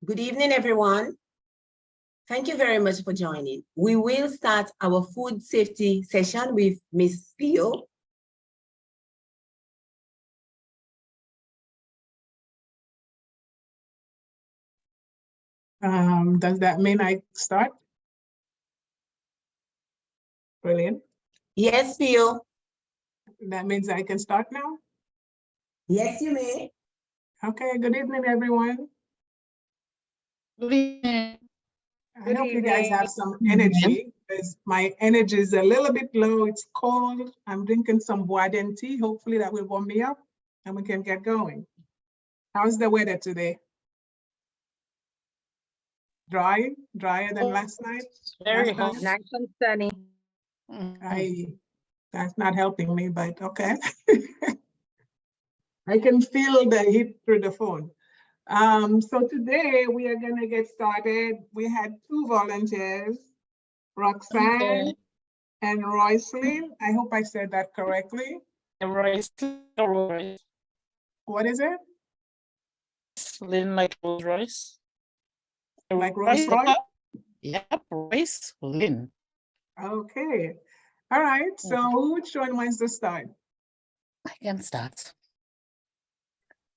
Good evening, everyone. Thank you very much for joining. We will start our food safety session with Ms. Pio. Does that mean I start? Brilliant. Yes, Pio. That means I can start now? Yes, you may. Okay, good evening, everyone. Good evening. I hope you guys have some energy because my energy is a little bit low. It's cold. I'm drinking some bois tea. Hopefully that will warm me up and we can get going. How's the weather today? Dry? Drier than last night? Very Last hot. time? Nice and sunny. That's not helping me, but okay. I can feel the heat through the phone. So today we are gonna get started. We had two volunteers, Roxanne Okay. and Roycelyn. I hope I said that correctly. Royce. What is it? Lynn like Rolls Royce. Like Rolls Royce? Yep, Royce Lynn. Okay. All right. So which one wants to start? I can start.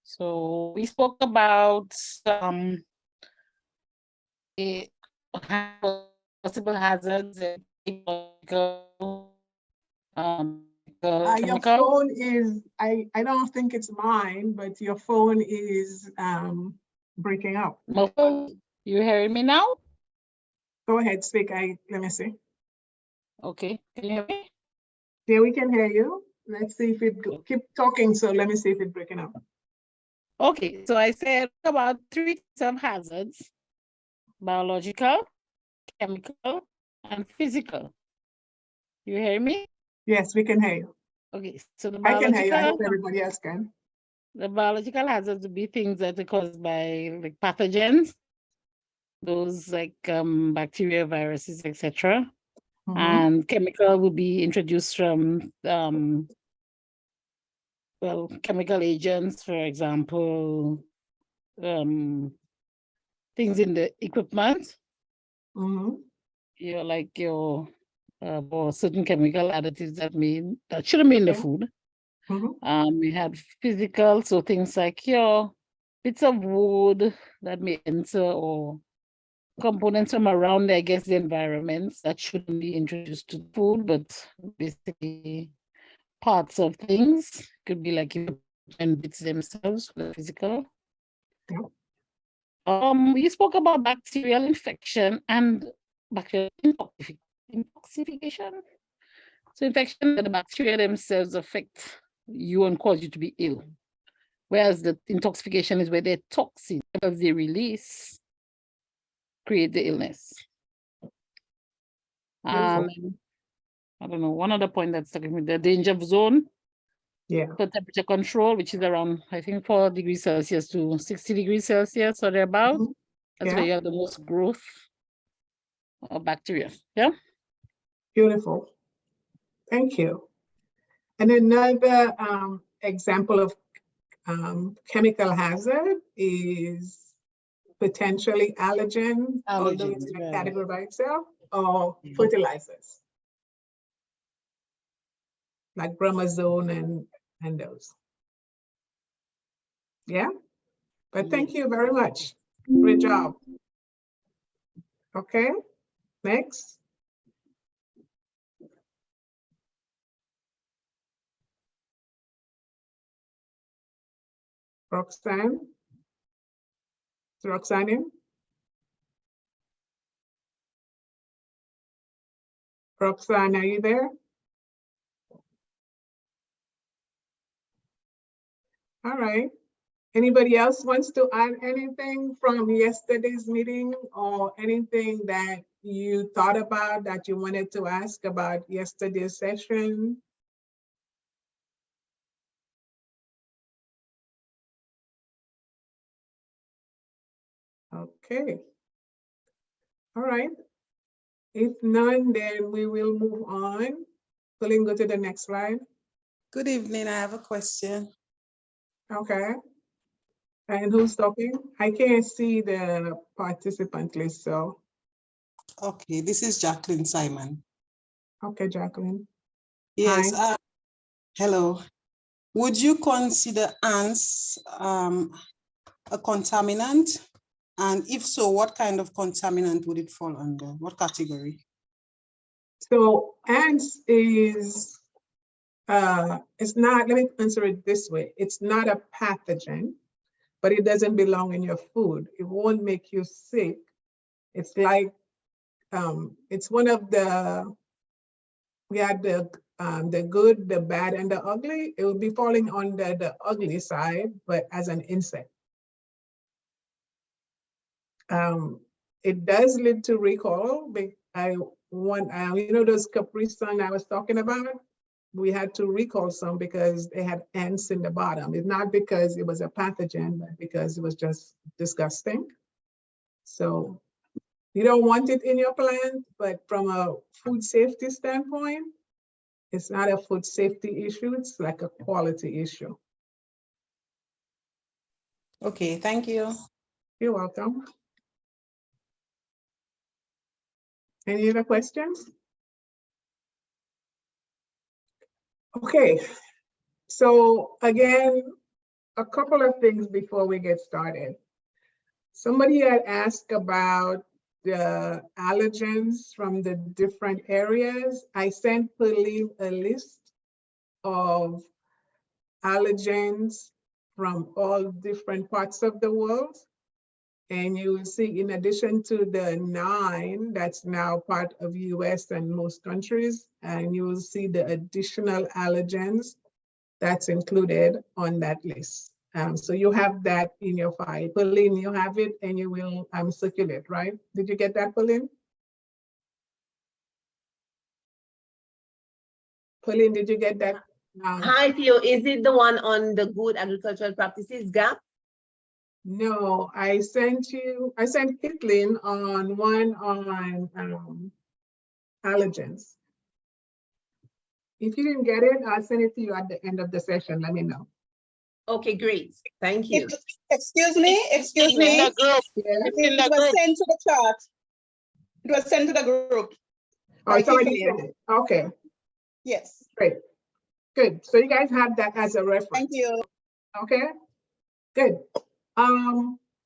So we spoke about possible hazards and chemical, Your chemical. phone is, I don't think it's mine, but your phone is breaking up. You hearing me now? Go ahead, speak. Let me see. Okay, can you hear me? Yeah, we can hear you. Let's see if keep talking. So let me see if it's breaking up. Okay, so I said about 3 types of hazards: biological, chemical, and physical. You hear me? Yes, we can hear you. Okay, so the I can hear you. I hope biological, everybody else can. the biological hazards would be things that are caused by like pathogens, those like bacteria, viruses, etc. Mhm. And chemical would be introduced from well, chemical agents, for example, things in the equipment. Mhm. Like your or certain chemical additives that shouldn't be in the Okay. food. Mhm. We had physical, so things like your bits of wood that may enter or components from around, I guess, the environments that shouldn't be introduced to food, but basically parts of things could be like and bits themselves, the physical. Yeah. We spoke about bacterial infection and bacterial intoxication. So infection, the bacteria themselves affect you and cause you to be ill. Whereas the intoxication is where their toxin levels they release create the illness. Beautiful. I don't know, one other point that's talking with the danger zone Yeah. for temperature control, which is around, I think, 4 degrees Celsius to 60 degrees Celsius or thereabout. Mhm. That's Yeah. where you have the most growth of bacteria. Yeah. Beautiful. Thank you. And another example of chemical hazard is potentially allergen, although it's in a Allergens, right. category by itself, or Mhm. fertilizers like bromazone and those. Yeah, but thank Yes. you very much. Great job. Okay, next. Roxanne. Is Roxanne in? Roxanne, are you there? All right. Anybody else wants to add anything from yesterday's meeting or anything that you thought about that you wanted to ask about yesterday's session? Okay. All right. If none, then we will move on. Colleen, go to the next slide. Good evening. I have a question. Okay. And who's talking? I can't see the participant list, so, Okay, this is Jacqueline Simon. okay, Jacqueline. Yes, Hi. hello. Would you consider ants a contaminant? And if so, what kind of contaminant would it fall under? What category? So ants is, it's not, let me answer it this way. It's not a pathogen, but it doesn't belong in your food. It won't make you sick. It's like, it's one of the, we had the good, the bad, and the ugly. It will be falling under the ugly side, but as an insect. It does lead to recall. You know those Capri Sun I was talking about? We had to recall some because they had ants in the bottom. It's not because it was a pathogen, but because it was just disgusting. So you don't want it in your plant, but from a food safety standpoint, it's not a food safety issue. It's like a quality issue. Okay, thank you. You're welcome. Any other questions? Okay, so again, a couple of things before we get started. Somebody had asked about the allergens from the different areas. I sent Pauline a list of allergens from all different parts of the world. And you will see, in addition to the 9 that's now part of US and most countries, and you will see the additional allergens that's included on that list. So you have that in your file. Pauline, you have it and you will circulate, right? Did you get that, Pauline? Pauline, did you get that? Hi, Theo. Is it the one on the good agricultural practices gap? No, I sent Caitlin on one on allergens. If you didn't get it, I'll send it to you at the end of the session. Let me know. Okay, great. Thank you. Excuse me. Yeah. It was sent to the chat. It was sent to the group. Oh, it's already sent. Okay, Yes. great. Good. So you guys have that as a reference. Thank you. Okay, good.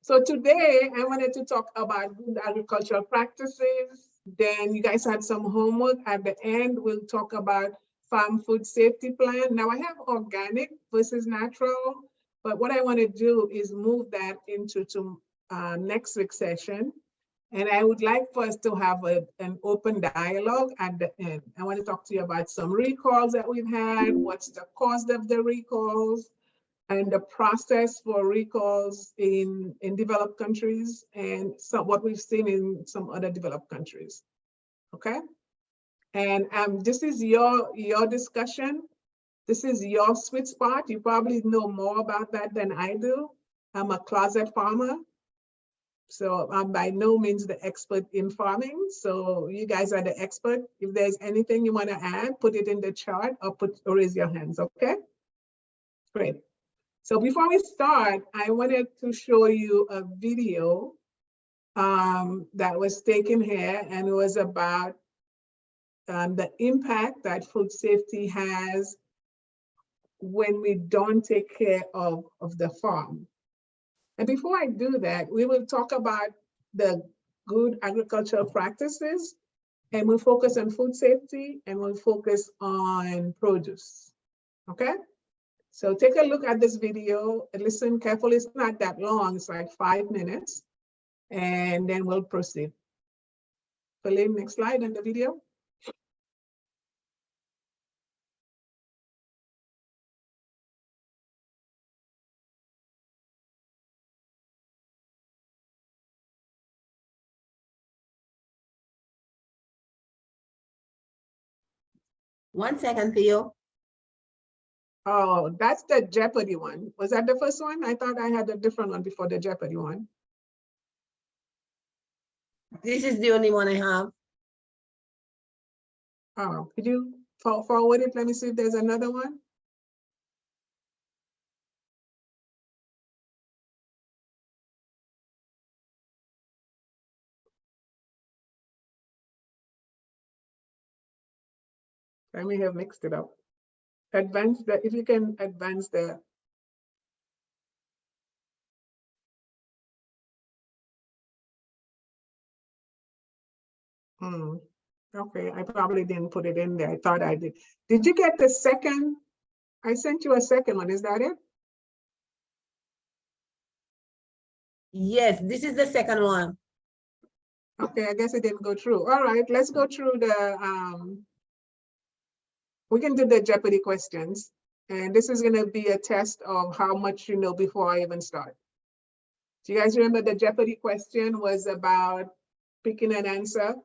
So today I wanted to talk about good agricultural practices. Then you guys had some homework at the end. We'll talk about farm food safety plan. Now I have organic versus natural, but what I want to do is move that into next week's session. And I would like for us to have an open dialogue at the end. I want to talk to you about some recalls that we've had, what's the cost of the recalls, and the process for recalls in developed countries, and what we've seen in some other developed countries. Okay? And this is your discussion. This is your sweet spot. You probably know more about that than I do. I'm a closet farmer. So I'm by no means the expert in farming. So you guys are the expert. If there's anything you want to add, put it in the chat or raise your hands, okay? Great. So before we start, I wanted to show you a video that was taken here, and it was about the impact that food safety has when we don't take care of the farm. And before I do that, we will talk about the good agricultural practices, and we'll focus on food safety, and we'll focus on produce, okay? So take a look at this video and listen carefully. It's not that long, it's like 5 minutes, and then we'll proceed. Pauline, next slide on the video. One second, Theo. Oh, that's the Jeopardy one. Was that the first one? I thought I had a different one before the Jeopardy one. This is the only one I have. Oh, could you forward it? Let me see if there's another one. I may have mixed it up. Advance the, if you can advance the. Okay, I probably didn't put it in there. I thought I did. Did you get the second? I sent you a second one. Is that it? Yes, this is the second one. Okay, I guess it didn't go through. All right, let's go through the, we can do the Jeopardy questions. And this is gonna be a test of how much you know before I even start. Do you guys remember the Jeopardy question was about picking an answer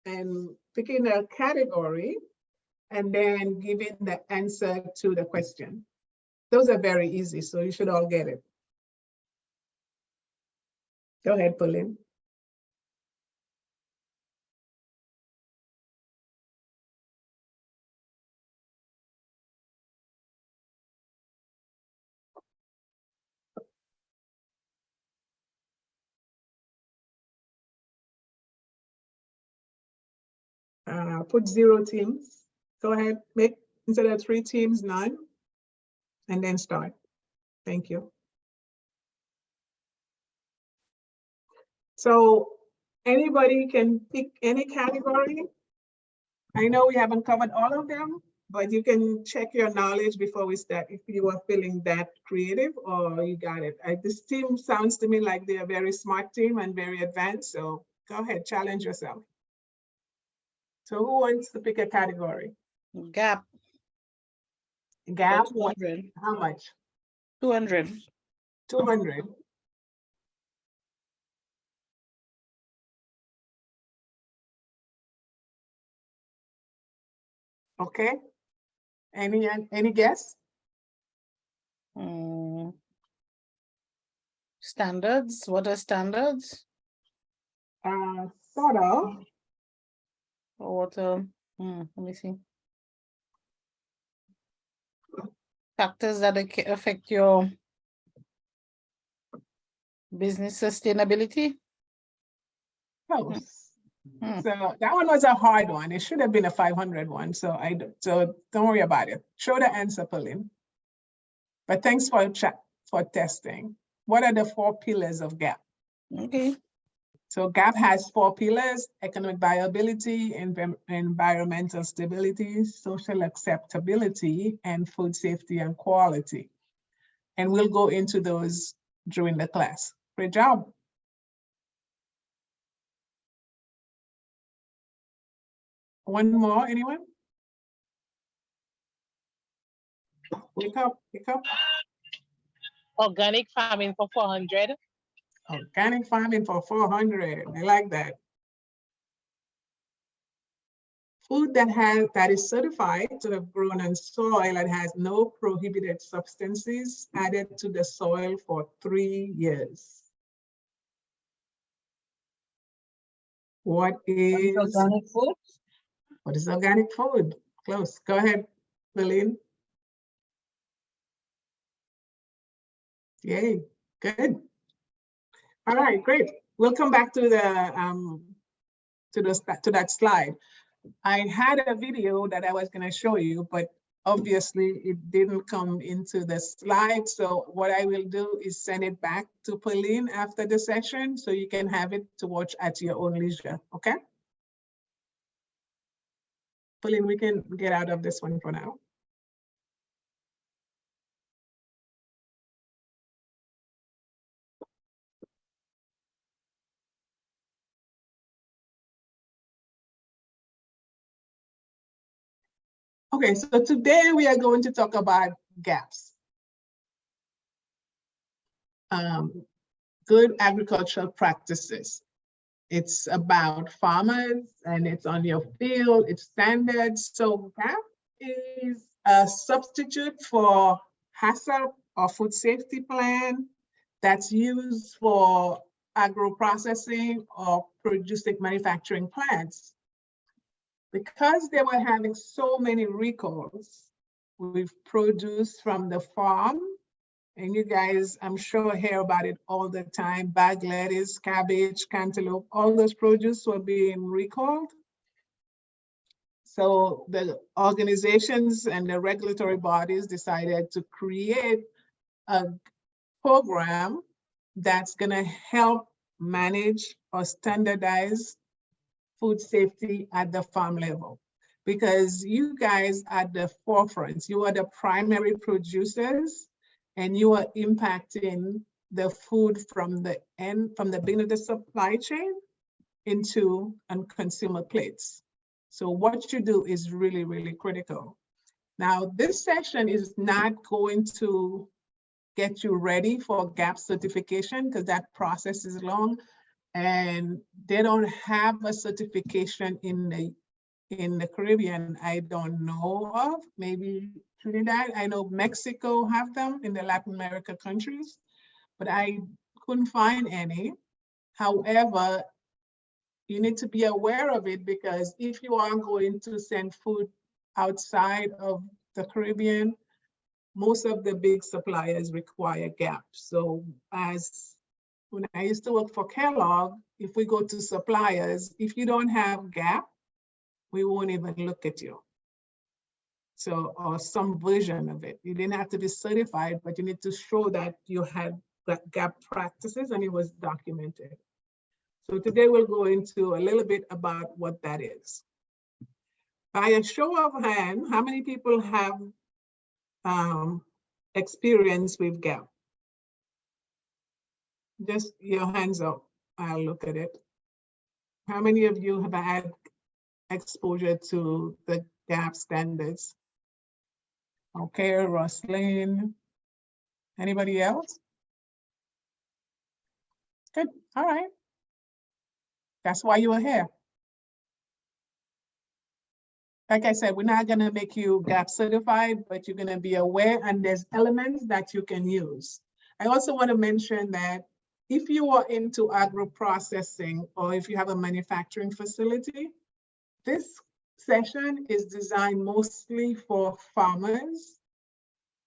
and picking a category and then giving the answer to the question. Those are very easy, so you should all get it. Go ahead, Pauline. Put 0 teams. Go ahead, make, instead of 3 teams, 9, and then start. Thank you. So anybody can pick any category. I know we haven't covered all of them, but you can check your knowledge before we start if you are feeling that creative or you got it. This team sounds to me like they're a very smart team and very advanced, so go ahead, challenge yourself. So who wants to pick a category? Gap. Gap, 200. how much? 200. 200. Okay. Any guess? Standards. What are standards? Sort of. Or what? Let me see. Factors that affect your business sustainability. Close. So that one was a hard one. It should have been a 500 one. So don't worry about it. Show the answer, Pauline. But thanks for testing. What are the 4 pillars of GAP? Okay. So GAP has 4 pillars: economic viability, environmental stability, social acceptability, and food safety and quality. And we'll go into those during the class. Great job. One more, anyone? Wake up, wake up. Organic farming for 400. Organic farming for 400. I like that. Food that is certified to have grown on soil and has no prohibited substances added to the soil for 3 years. What is Organic food? What is organic food? Close. Go ahead, Lillian. Yay, good. All right, great. We'll come back to the to that slide. I had a video that I was going to show you, but obviously it didn't come into the slide. So what I will do is send it back to Pauline after the session so you can have it to watch at your own leisure, okay? Pauline, we can get out of this one for now. Okay, so today we are going to talk about gaps. Good agricultural practices. It's about farmers and it's on your field, it's standards. So GAP is a substitute for HACCP or food safety plan that's used for agro-processing or producing manufacturing plants. Because they were having so many recalls with produce from the farm, and you guys, I'm sure, hear about it all the time, bag lettuce, cabbage, cantaloupe, all those produce were being recalled. So the organizations and the regulatory bodies decided to create a program that's going to help manage or standardize food safety at the farm level. Because you guys at the forefront, you are the primary producers, and you are impacting the food from the beginning of the supply chain into on consumer plates. So what you do is really, really critical. Now, this session is not going to get you ready for GAP certification because that process is long, and they don't have a certification in the Caribbean. I don't know of. Maybe Trinidad. I know Mexico have them in the Latin America countries, but I couldn't find any. However, you need to be aware of it, because if you are going to send food outside of the Caribbean, most of the big suppliers require GAP. So when I used to work for Kellogg, if we go to suppliers, if you don't have GAP, we won't even look at you. So, or some version of it. You didn't have to be certified, but you need to show that you had GAP practices and it was documented. So today we'll go into a little bit about what that is. By a show of hand, how many people have experience with GAP? Just your hands up, I'll look at it. How many of you have had exposure to the GAP standards? Okay, Roslyn. Anybody else? Good, all right. That's why you are here. Like I said, we're not gonna make you GAP certified, but you're gonna be aware, and there's elements that you can use. I also wanna mention that if you are into agro-processing, or if you have a manufacturing facility, this session is designed mostly for farmers.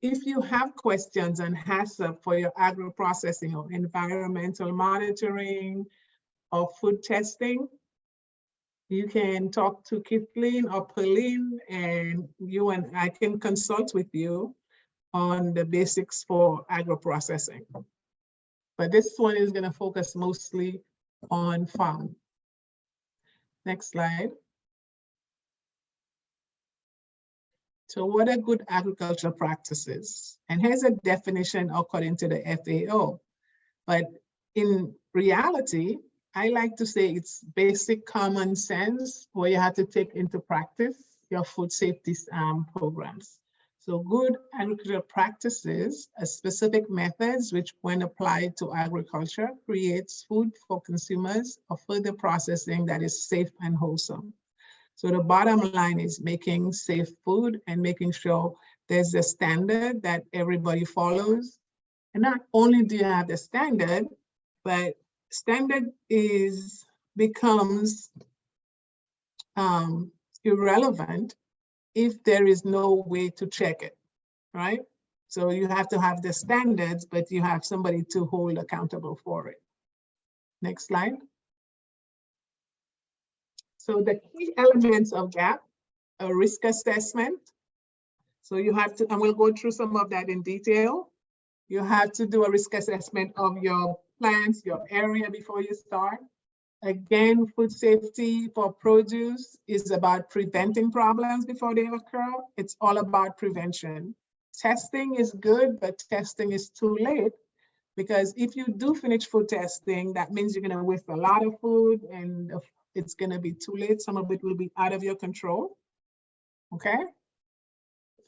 If you have questions on HACCP for your agro-processing or environmental monitoring or food testing, you can talk to Kathleen or Pauline, and you and I can consult with you on the basics for agro-processing. But this one is going to focus mostly on farm. Next slide. So what are good agricultural practices? And here's a definition according to the FAO. But in reality, I like to say it's basic common sense where you have to take into practice your food safety programs. So good agricultural practices are specific methods which, when applied to agriculture, creates food for consumers or further processing that is safe and wholesome. So the bottom line is making safe food and making sure there's a standard that everybody follows. And not only do you have the standard, but standard becomes irrelevant if there is no way to check it, right? So you have to have the standards, but you have somebody to hold accountable for it. Next slide. So the key elements of GAP are risk assessment. So you have to, and we'll go through some of that in detail. You have to do a risk assessment of your plants, your area before you start. Again, food safety for produce is about preventing problems before they occur. It's all about prevention. Testing is good, but testing is too late, because if you do finish food testing, that means you're gonna waste a lot of food and it's gonna be too late. Some of it will be out of your control, okay?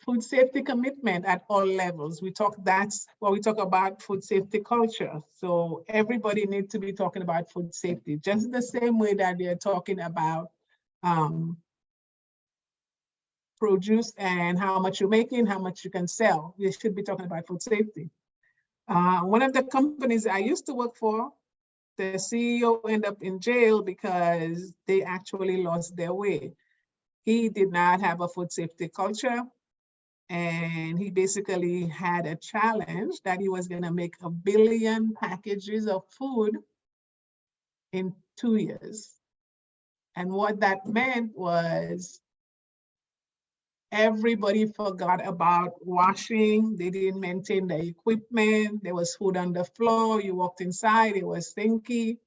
Food safety commitment at all levels. That's what we talk about, food safety culture. So everybody needs to be talking about food safety, just the same way that they're talking about produce and how much you're making, how much you can sell. You should be talking about food safety. One of the companies I used to work for, the CEO ended up in jail because they actually lost their way. He did not have a food safety culture. And he basically had a challenge that he was going to make 1 billion packages of food in 2 years. And what that meant was Everybody forgot about washing. They didn't maintain the equipment. There was food on the floor. You walked inside, it was stinky.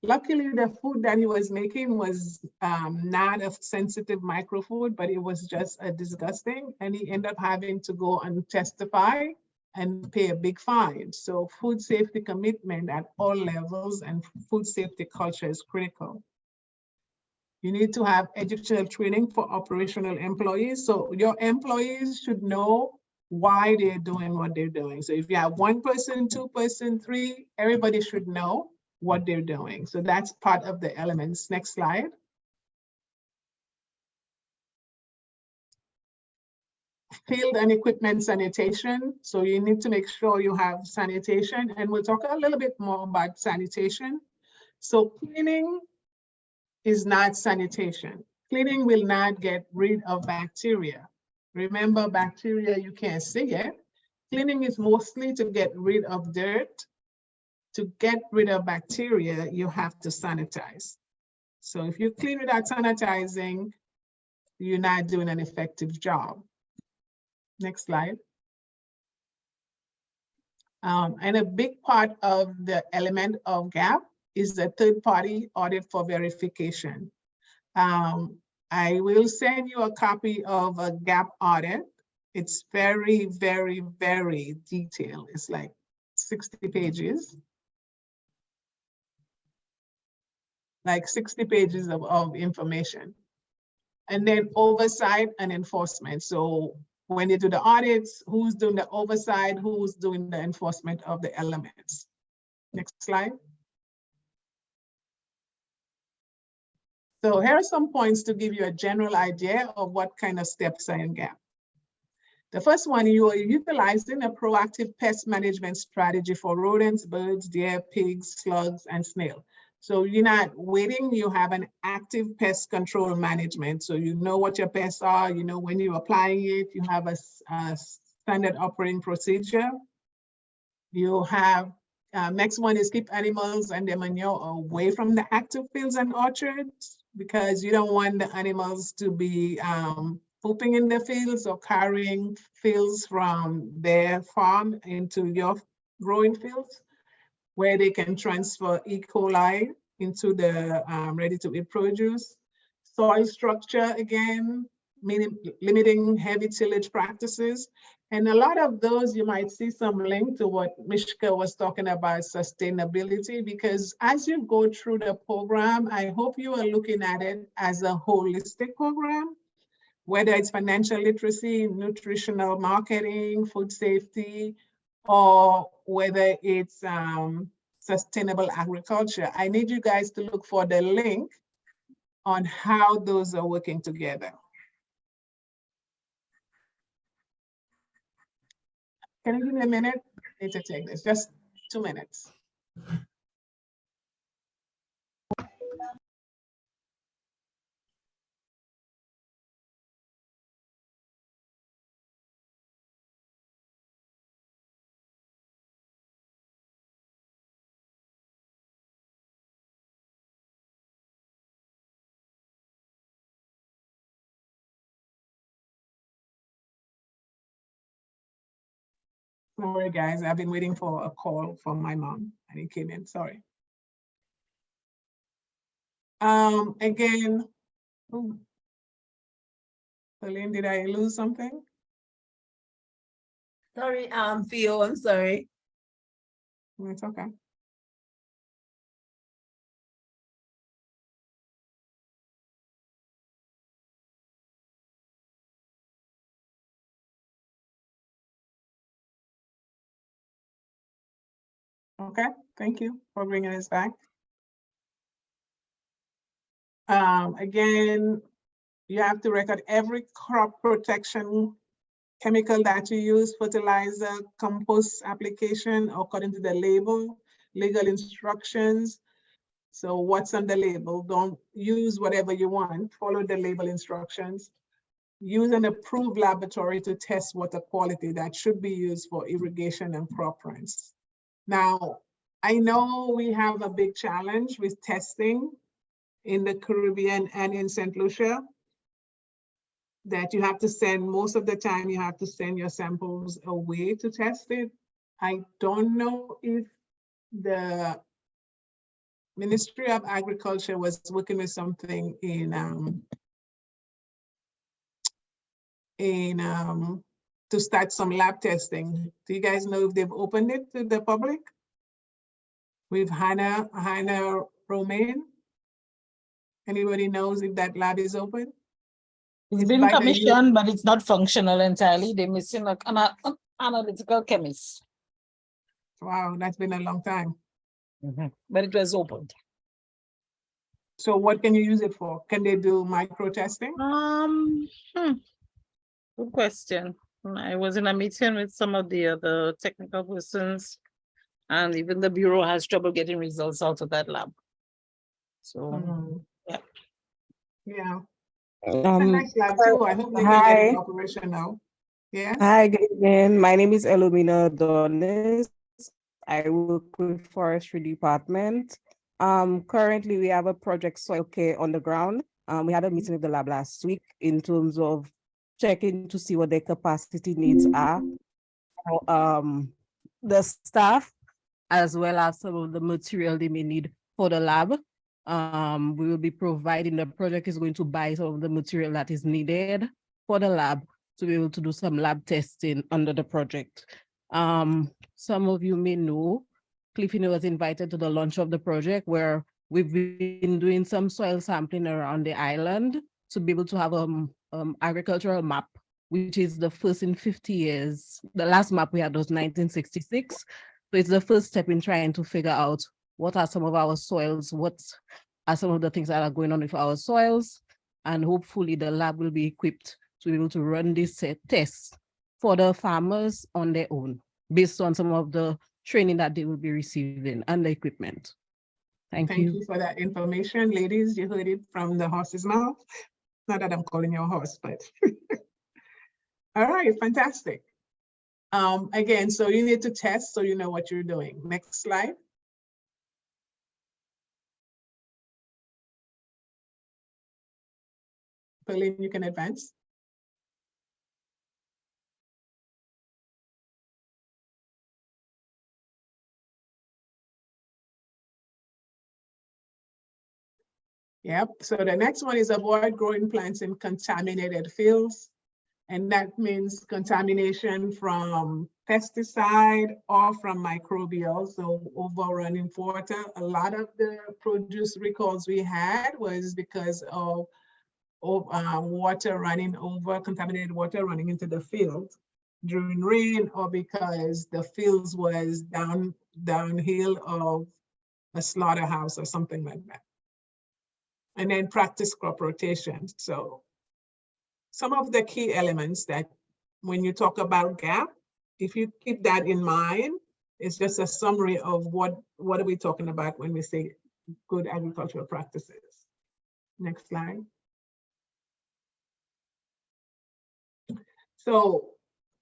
Luckily, the food that he was making was not a sensitive microfood, but it was just disgusting. And he ended up having to go and testify and pay a big fine. So food safety commitment at all levels and food safety culture is critical. You need to have educational training for operational employees. So your employees should know why they're doing what they're doing. So if you have 1 person, 2 person, 3, everybody should know what they're doing. So that's part of the elements. Next slide. Field and equipment sanitation. So you need to make sure you have sanitation, and we'll talk a little bit more about sanitation. So cleaning is not sanitation. Cleaning will not get rid of bacteria. Remember, bacteria, you can't see it. Cleaning is mostly to get rid of dirt. To get rid of bacteria, you have to sanitize. So if you clean without sanitizing, you're not doing an effective job. Next slide. And a big part of the element of GAP is the third-party audit for verification. I will send you a copy of a GAP audit. It's very, very, very detailed. It's like 60 pages. Like 60 pages of information. And then oversight and enforcement. So when they do the audits, who's doing the oversight, who's doing the enforcement of the elements. Next slide. So here are some points to give you a general idea of what kind of steps are in GAP. The first one, you are utilizing a proactive pest management strategy for rodents, birds, deer, pigs, slugs, and snail. So you're not waiting, you have an active pest control management. So you know what your pests are, you know when you're applying it, you have a standard operating procedure. You have, next one is keep animals and their manure away from the active fields and orchards, because you don't want the animals to be pooping in the fields or carrying fields from their farm into your growing fields, where they can transfer E. coli into the ready-to-eat produce. Soil structure, again, meaning limiting heavy tillage practices. And a lot of those, you might see some link to what Mishka was talking about, sustainability, because as you go through the program, I hope you are looking at it as a holistic program, whether it's financial literacy, nutritional marketing, food safety, or whether it's sustainable agriculture. I need you guys to look for the link on how those are working together. Can you give me a minute? I need to take this, just 2 minutes. Sorry, guys, I've been waiting for a call from my mom and it came in, sorry. Again, Helen, did I lose something? Sorry, Theo, I'm sorry. It's okay. Okay, thank you for bringing us back. Again, you have to record every crop protection chemical that you use, fertilizer, compost application, according to the label, legal instructions. So what's on the label? Don't use whatever you want, follow the label instructions. Use an approved laboratory to test water quality that should be used for irrigation and crop runs. Now, I know we have a big challenge with testing in the Caribbean and in St. Lucia. that you have to send, most of the time you have to send your samples away to test it. I don't know if the Ministry of Agriculture was working with something to start some lab testing. Do you guys know if they've opened it to the public? With Hannah Romaine? Anybody knows if that lab is open? It's It's been by the commissioned, but it's not functional entirely. They're missing an analytical chemist. Wow, that's been a long time. But it was opened. So what can you use it for? Can they do micro testing? Good question. I was in a meeting with some of the other technical persons, and even the Bureau has trouble getting results out of that lab. So, yeah. Yeah. It's a nice lab too. I hope they can get it operational. Yeah. Hi, good evening. My name is Elumina Donis. I work with Forestry Department. Currently we have a project soil care on the ground. We had a meeting with the lab last week in terms of checking to see what their capacity needs are. The staff, as well as some of the material they may need for the lab. We will be providing, the project is going to buy some of the material that is needed for the lab to be able to do some lab testing under the project. Some of you may know, Cliffy was invited to the launch of the project where we've been doing some soil sampling around the island to be able to have agricultural map, which is the first in 50 years. The last map we had was 1966. So it's the first step in trying to figure out what are some of our soils, what are some of the things that are going on with our soils, and hopefully the lab will be equipped to be able to run these tests for the farmers on their own, based on some of the training that they will be receiving and the equipment. Thank you. Thank you for that information. Ladies, you heard it from the horse's mouth. Not that I'm calling you a horse, but. All right, fantastic. Again, so you need to test so you know what you're doing. Next slide. Pauline, you can advance. Yep, so the next one is avoid growing plants in contaminated fields. And that means contamination from pesticide or from microbial, so overrunning water. A lot of the produce recalls we had was because of water running over, contaminated water running into the field during rain, or because the fields was downhill of a slaughterhouse or something like that. And then practice crop rotation. So some of the key elements that when you talk about GAP, if you keep that in mind, it's just a summary of what are we talking about when we say good agricultural practices. Next slide. So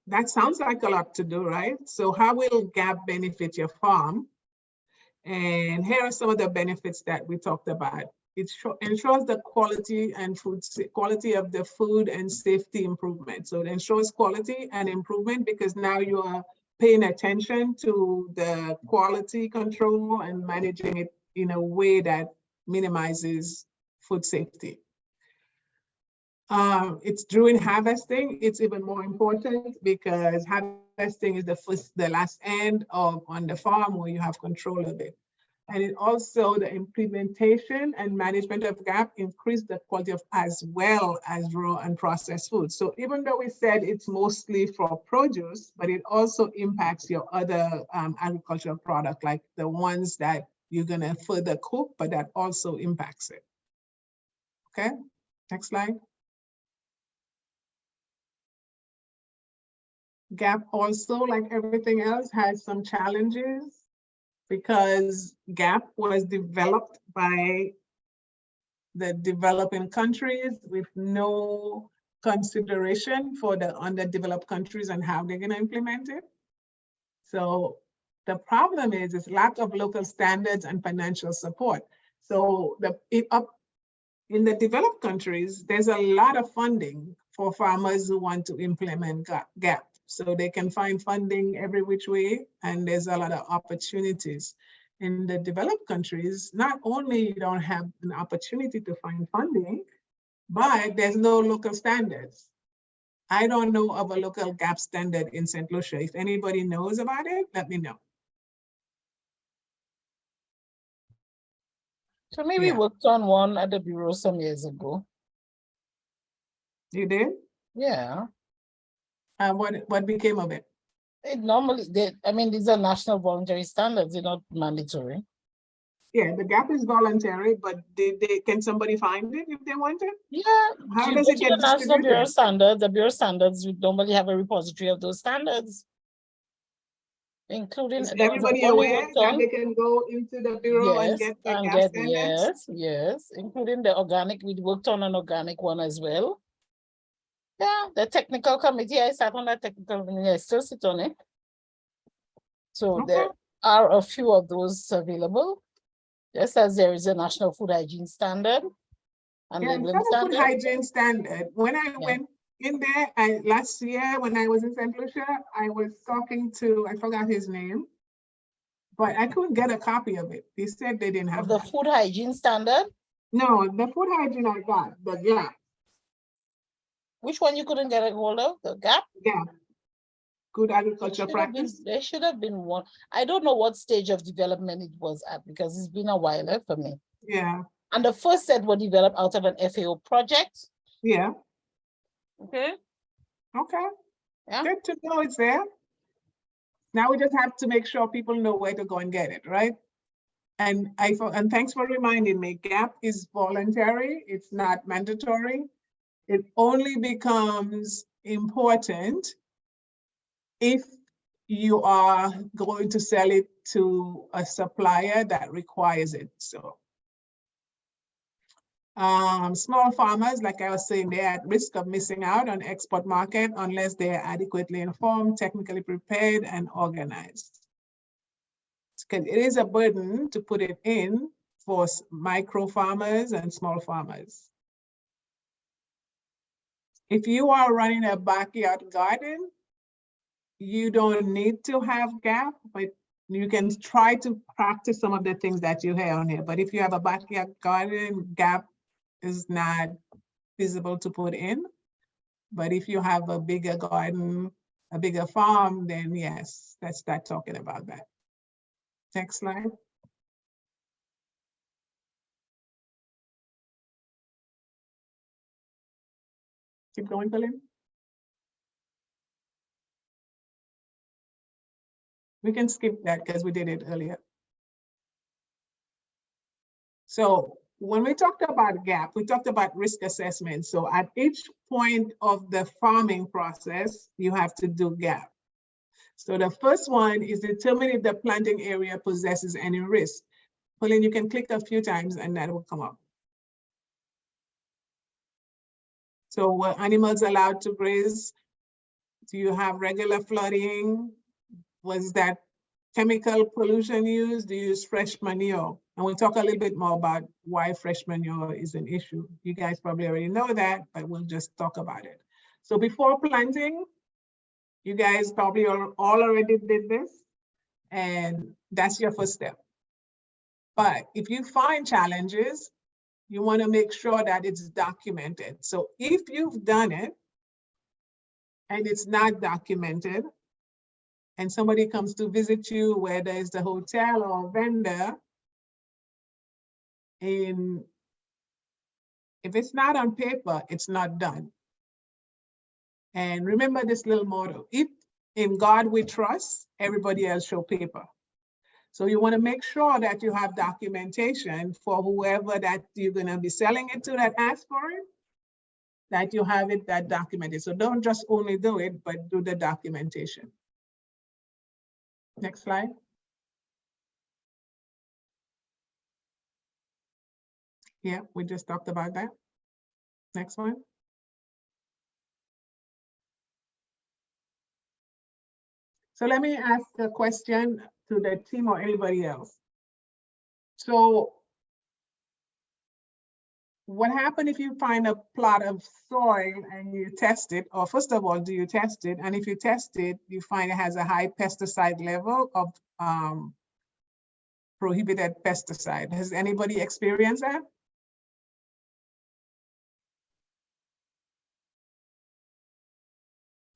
that sounds like a lot to do, right? So how will GAP benefit your farm? And here are some of the benefits that we talked about. It ensures the quality of the food and safety improvement. So it ensures quality and improvement because now you are paying attention to the quality control and managing it in a way that minimizes food safety. It's during harvesting, it's even more important because harvesting is the last end on the farm where you have control of it. And it also, the implementation and management of GAP increase the quality of as well as raw and processed food. So even though we said it's mostly for produce, but it also impacts your other agricultural product, like the ones that you're gonna further cook, but that also impacts it. Okay, next slide. GAP also, like everything else, has some challenges because GAP was developed by the developing countries with no consideration for the underdeveloped countries and how they're gonna implement it. So the problem is lack of local standards and financial support. So in the developed countries, there's a lot of funding for farmers who want to implement GAP. So they can find funding every which way, and there's a lot of opportunities. In the developed countries, not only you don't have an opportunity to find funding, but there's no local standards. I don't know of a local GAP standard in St. Lucia. If anybody knows about it, let me know. So maybe we Yeah. worked on one at the Bureau some years ago. You did? Yeah. What became of it? It normally, I mean, these are national voluntary standards, they're not mandatory. Yeah, the GAP is voluntary, but can somebody find it if they want it? Yeah. How you does go it to get the National Bureau of distributed? Standards, the Bureau of Standards would normally have a repository of those standards. Including, Is there was everybody one we aware worked that on. they can go into the bureau and Yes, get the GAP standards? yes, yes, including the organic, we worked on an organic one as well. Yeah, the technical committee, I sat on that technical committee, I still sit on it. So Okay. there are a few of those available, just as there is a national food hygiene standard and Yeah, labeling instead of food standard. hygiene standard, when I went in there, last year when I was in St. Lucia, I was talking to, I forgot his name, but I couldn't get a copy of it. He said they didn't have Of the that. food hygiene standard, No, the food hygiene I got, but yeah, which one you couldn't get a hold of, the GAP? yeah. Good agriculture practice. There should have been one. I don't know what stage of development it was at because it's been a while for me. Yeah, And the first set were developed out of an FAO project. yeah, Okay. okay. Yeah. Good to know it's there. Now we just have to make sure people know where to go and get it, right? And thanks for reminding me, GAP is voluntary, it's not mandatory. It only becomes important if you are going to sell it to a supplier that requires it. So small farmers, like I was saying, they're at risk of missing out on export market unless they are adequately informed, technically prepared, and organized. It is a burden to put it in for micro farmers and small farmers. If you are running a backyard garden, you don't need to have GAP, but you can try to practice some of the things that you have on here. But if you have a backyard garden, GAP is not feasible to put in. But if you have a bigger garden, a bigger farm, then yes, let's start talking about that. Next slide. Keep going, Helen. We can skip that because we did it earlier. So when we talked about GAP, we talked about risk assessment. So at each point of the farming process, you have to do GAP. So the first one is determine if the planting area possesses any risk. Pauline, you can click a few times and that will come up. So were animals allowed to graze? Do you have regular flooding? Was that chemical pollution used? Do you use fresh manure? And we'll talk a little bit more about why fresh manure is an issue. You guys probably already know that, but we'll just talk about it. So before planting, you guys probably all already did this, and that's your first step. But if you find challenges, you want to make sure that it's documented. So if you've done it and it's not documented, and somebody comes to visit you, whether it's the hotel or vendor, and if it's not on paper, it's not done. And remember this little motto: if in God we trust, everybody else show paper. So you want to make sure that you have documentation for whoever that you're going to be selling it to that asks for it, that you have it that documented. So don't just only do it, but do the documentation. Next slide. Yeah, we just talked about that. Next one. So let me ask a question to the team or anybody else. So what happens if you find a plot of soil and you test it, or first of all, do you test it? And if you test it, you find it has a high pesticide level of prohibited pesticide. Has anybody experienced that?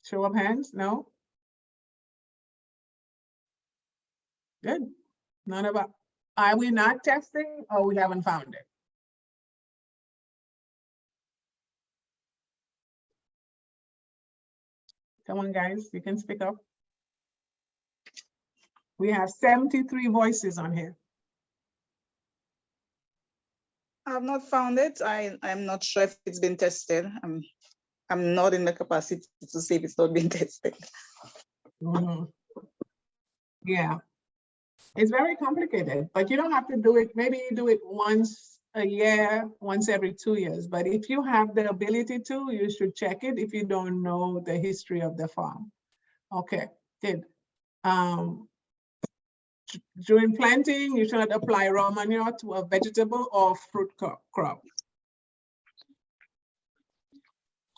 Show of hands, no? Good, none of us. Are we not testing or we haven't found it? Come on, guys, you can speak up. We have 73 voices on here. I've not found it. I'm not sure if it's been tested. I'm not in the capacity to say if it's not been tested. Mhm. Yeah, it's very complicated, but you don't have to do it. Maybe you do it once a year, once every 2 years. But if you have the ability to, you should check it if you don't know the history of the farm. Okay, good. During planting, you should not apply raw manure to a vegetable or fruit crop.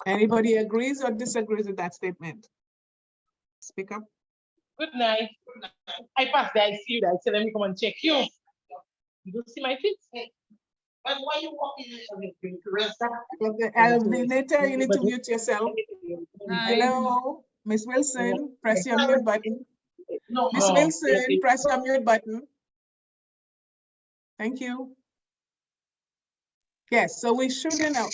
Anybody agrees or disagrees with that statement? Speak up. Good night. I passed there, I see you there. I said, let me come and check you. You don't see my feet? But why you walking? Later, you need to mute yourself. Hello, Miss Wilson, press your mute button. Miss Wilson, press your mute button. Thank you. Yes, so we shouldn't know.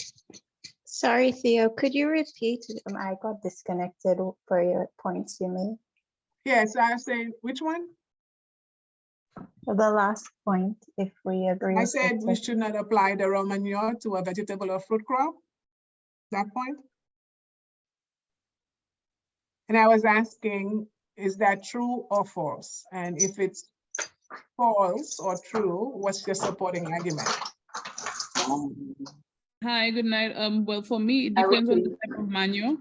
Sorry, Theo, could you repeat? I got disconnected for your points you made. Yes, I say, which one? The last point, if we agree. I with said we it. should not apply the raw manure to a vegetable or fruit crop. That point. And I was asking, is that true or false? And if it's false or true, what's your supporting argument? Hi, good night. Well, for me, it depends on the type of manure.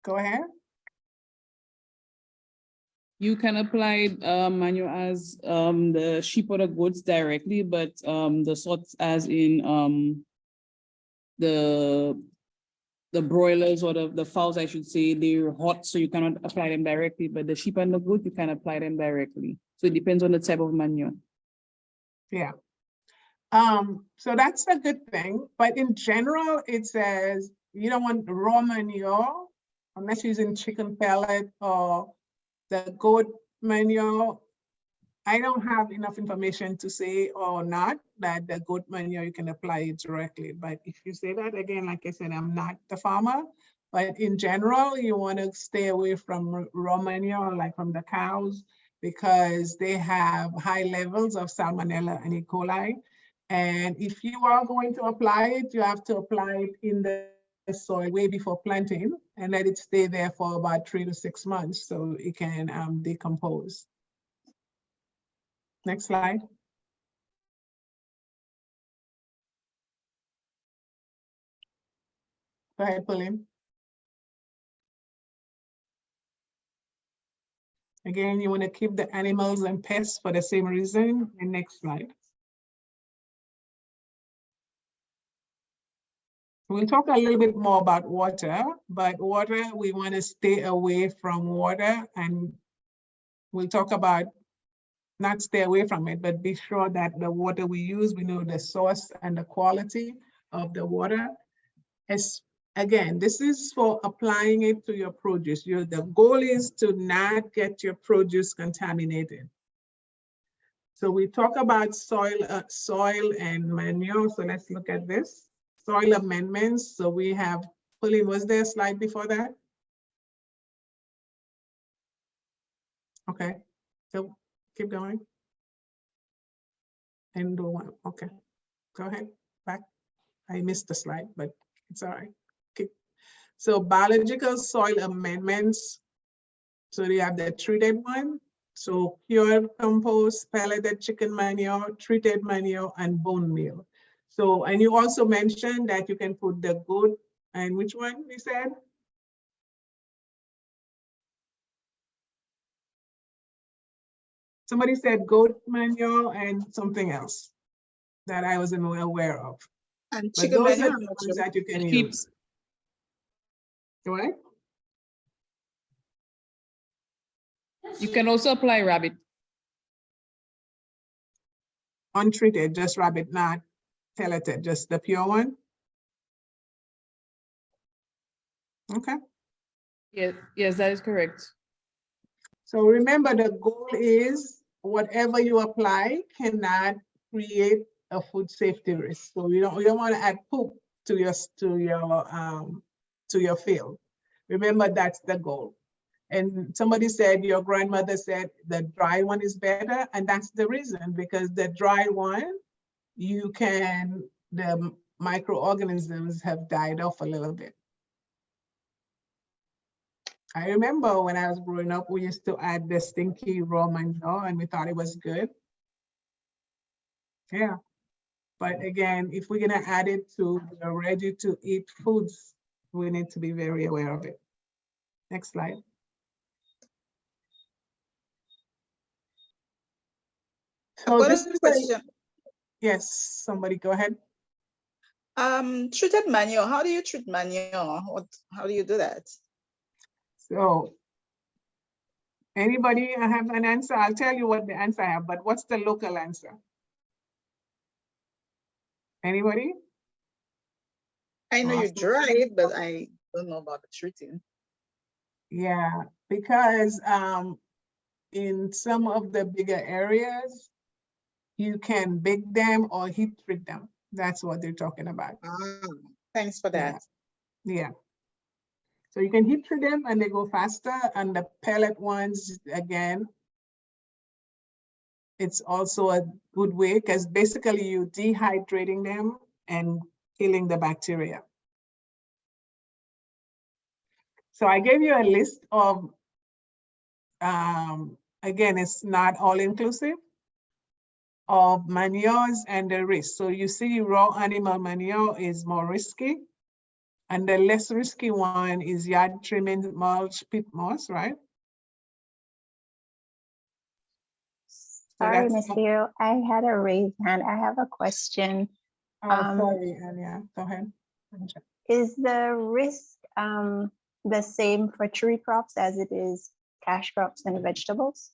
Go ahead. You can apply manure as the sheep or the goats directly, but the sorts as in the broilers or the fowls, I should say, they're hot, so you cannot apply them directly, but the sheep and the goat, you can apply them directly. So it depends on the type of manure. Yeah. So that's a good thing, but in general, it says you don't want raw manure unless you're using chicken pellet or the goat manure. I don't have enough information to say or not that the goat manure, you can apply it directly. But if you say that, again, like I said, I'm not the farmer, but in general, you want to stay away from raw manure, like from the cows, because they have high levels of salmonella and E. coli. And if you are going to apply it, you have to apply it in the soil way before planting and let it stay there for about 3 to 6 months so it can decompose. Next slide. Go ahead, Pauline. Again, you want to keep the animals and pests for the same reason. And next slide. We'll talk a little bit more about water, but water, we want to stay away from water, and we'll talk about not stay away from it, but be sure that the water we use, we know the source and the quality of the water. Again, this is for applying it to your produce. The goal is to not get your produce contaminated. So we talk about soil and manure. So let's look at this. Soil amendments. So we have, Pauline, was there a slide before that? Okay, so keep going. And do one, okay. Go ahead, back. I missed the slide, but it's all right. Okay. So biological soil amendments. So you have the treated one. So pure compost, pelleted chicken manure, treated manure, and bone meal. So, and you also mentioned that you can put the goat, and which one we said? Somebody said goat manure and something else. that I wasn't aware of. And But chicken those manure, are I'm the not ones sure. that you can Sheep. use. Right? You can also apply rabbit. Untreated, just rabbit, not pelleted, just the pure one. Okay. Yes, that is correct. So remember, the goal is whatever you apply cannot create a food safety risk. So you don't want to add poop to your field. Remember, that's the goal. And somebody said, your grandmother said the dry one is better, and that's the reason, because the dry one, the microorganisms have died off a little bit. I remember when I was growing up, we used to add the stinky raw manure and we thought it was good. Yeah. But again, if we're gonna add it to the ready-to-eat foods, we need to be very aware of it. Next slide. So I've got this a is question. yes, somebody go ahead. Treated manure, how do you treat manure? How do you do that? So anybody have an answer? I'll tell you what the answer I have, but what's the local answer? Anybody? I know you Awesome. dry it, but I don't know about the treating. Yeah, because in some of the bigger areas, you can bake them or heat treat them. That's what they're talking about. Thanks for that. Yeah. So you can heat treat them and they go faster, and the pellet ones, again, it's also a good way because basically you're dehydrating them and killing the bacteria. So I gave you a list of, again, it's not all inclusive, of manures and the risk. So you see raw animal manure is more risky, and the less risky one is yard trimming, mulch, pit moss, right? Sorry, Ms. Theo, I had a raised hand. I have a question. Sorry, Anya, go ahead. Is the risk the same for tree crops as it is cash crops and vegetables?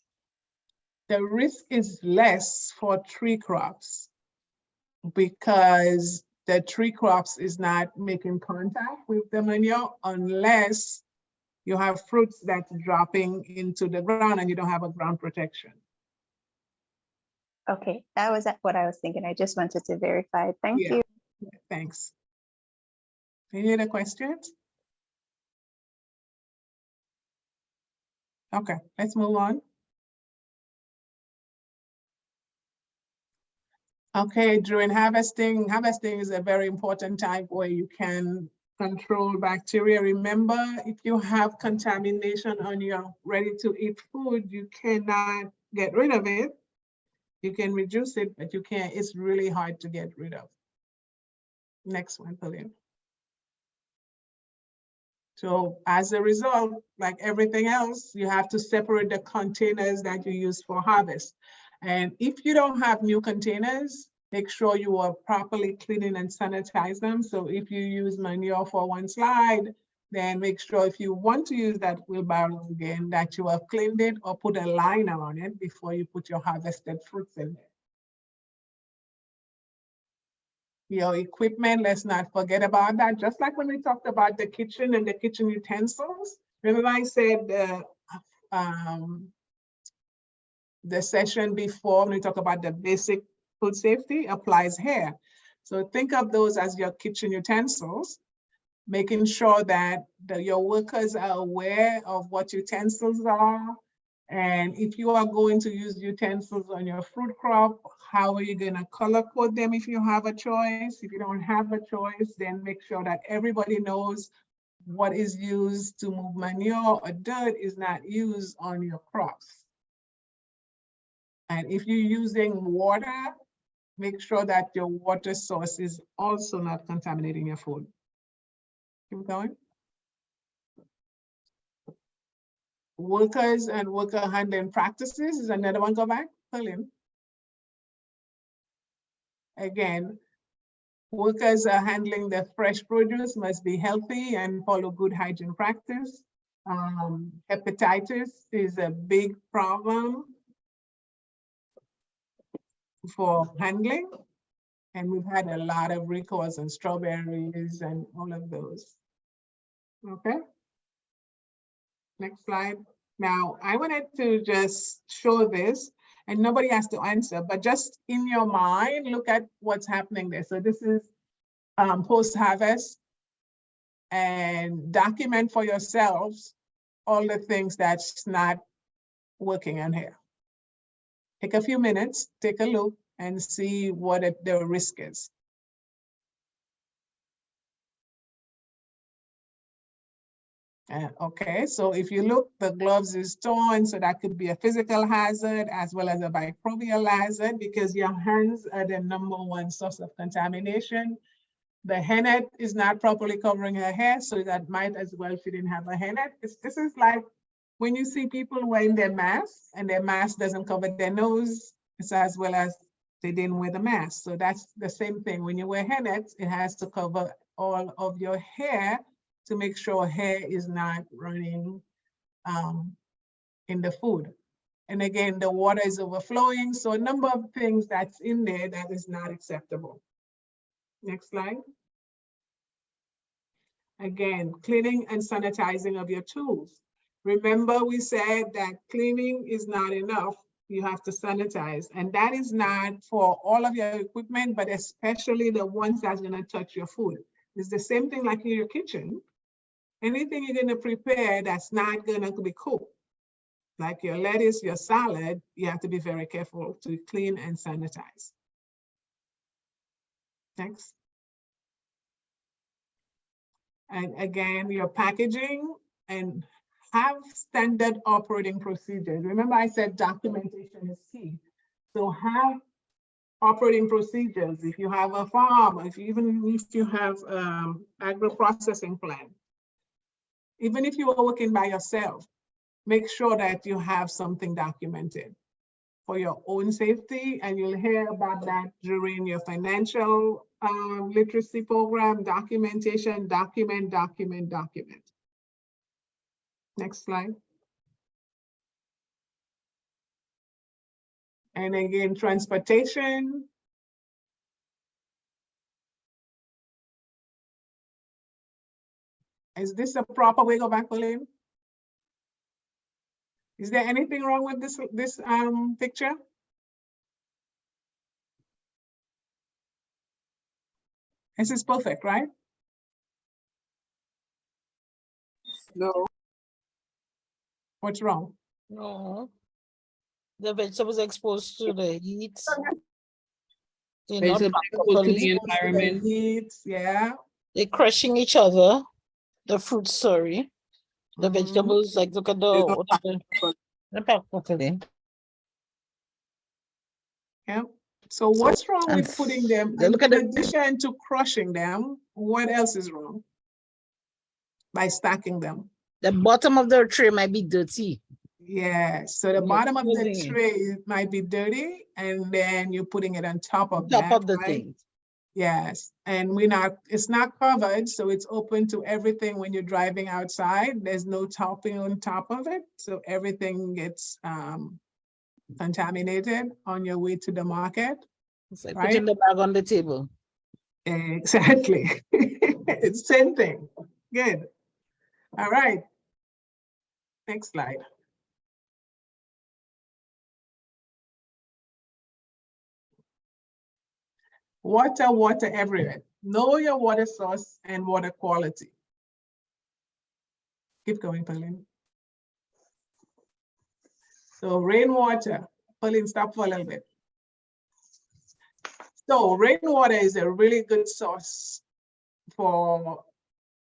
The risk is less for tree crops because the tree crops is not making contact with the manure unless you have fruits that's dropping into the ground and you don't have a ground protection. Okay, that was what I was thinking. I just wanted to verify. Thank you. Thanks. Any other questions? Okay, let's move on. Okay, during harvesting is a very important time where you can control bacteria. Remember, if you have contamination on your ready-to-eat food, you cannot get rid of it. You can reduce it, but you can't, it's really hard to get rid of. Next one, please. So as a result, like everything else, you have to separate the containers that you use for harvest. And if you don't have new containers, make sure you are properly cleaning and sanitize them. So if you use manure for one slide, then make sure if you want to use that wheelbarrow again, that you have cleaned it or put a liner on it before you put your harvested fruits in there. Your equipment, let's not forget about that. Just like when we talked about the kitchen and the kitchen utensils, remember I said the session before when we talk about the basic food safety applies here. So think of those as your kitchen utensils, making sure that your workers are aware of what utensils are. And if you are going to use utensils on your fruit crop, how are you gonna color code them if you have a choice? If you don't have a choice, then make sure that everybody knows what is used to move manure or dirt is not used on your crops. And if you're using water, make sure that your water source is also not contaminating your food. Keep going. Workers and worker handling practices is another one. Go back, Helen. Again, workers are handling the fresh produce must be healthy and follow good hygiene practice. Hepatitis is a big problem for handling. And we've had a lot of recalls on strawberries and all of those. Okay. Next slide. Now, I wanted to just show this, and nobody has to answer, but just in your mind, look at what's happening there. So this is post-harvest, and document for yourselves all the things that's not working on here. Take a few minutes, take a look, and see what the risk is. Okay, so if you look, the gloves is torn, so that could be a physical hazard as well as a microbial hazard, because your hands are the #1 source of contamination. The hairnet is not properly covering her hair, so that might as well, she didn't have a hairnet. This is like when you see people wearing their masks and their mask doesn't cover their nose, it's as well as they didn't wear the mask. So that's the same thing. When you wear hairnets, it has to cover all of your hair to make sure hair is not running in the food. And again, the water is overflowing. So a number of things that's in there that is not acceptable. Next slide. Again, cleaning and sanitizing of your tools. Remember, we said that cleaning is not enough. You have to sanitize. And that is not for all of your equipment, but especially the ones that's gonna touch your food. It's the same thing like in your kitchen. Anything you're gonna prepare that's not gonna be cooked, like your lettuce, your salad, you have to be very careful to clean and sanitize. Next. And again, your packaging, and have standard operating procedures. Remember I said documentation is key. So have operating procedures. If you have a farm, even if you have agro-processing plant, even if you are working by yourself, make sure that you have something documented for your own safety, and you'll hear about that during your financial literacy program. Documentation, document. Next slide. And again, transportation. Is this a proper way? Go back, Pauline. Is there anything wrong with this picture? This is perfect, right? No. What's wrong? No. The vegetables exposed to the heat. They're not Vegetables exposed to the environment. Heat, yeah. They're crushing each other. The fruit, sorry. The vegetables, like look at the broccoli. Yeah. So what's wrong with putting them, in addition to crushing them, what else is wrong? By stacking them. The bottom of the tray might be dirty. Yeah, so the bottom of the tray might be dirty, and then you're putting it on top of that, Top of the right? thing. Yes, and it's not covered, so it's open to everything when you're driving outside. There's no topping on top of it, so everything gets contaminated on your way to the market. It's like right? putting the bag on the table. Exactly. It's the same thing. Good. All right. Next slide. Water everywhere. Know your water source and water quality. Keep going, Pauline. So rainwater. Pauline, stop for a little bit. So rainwater is a really good source for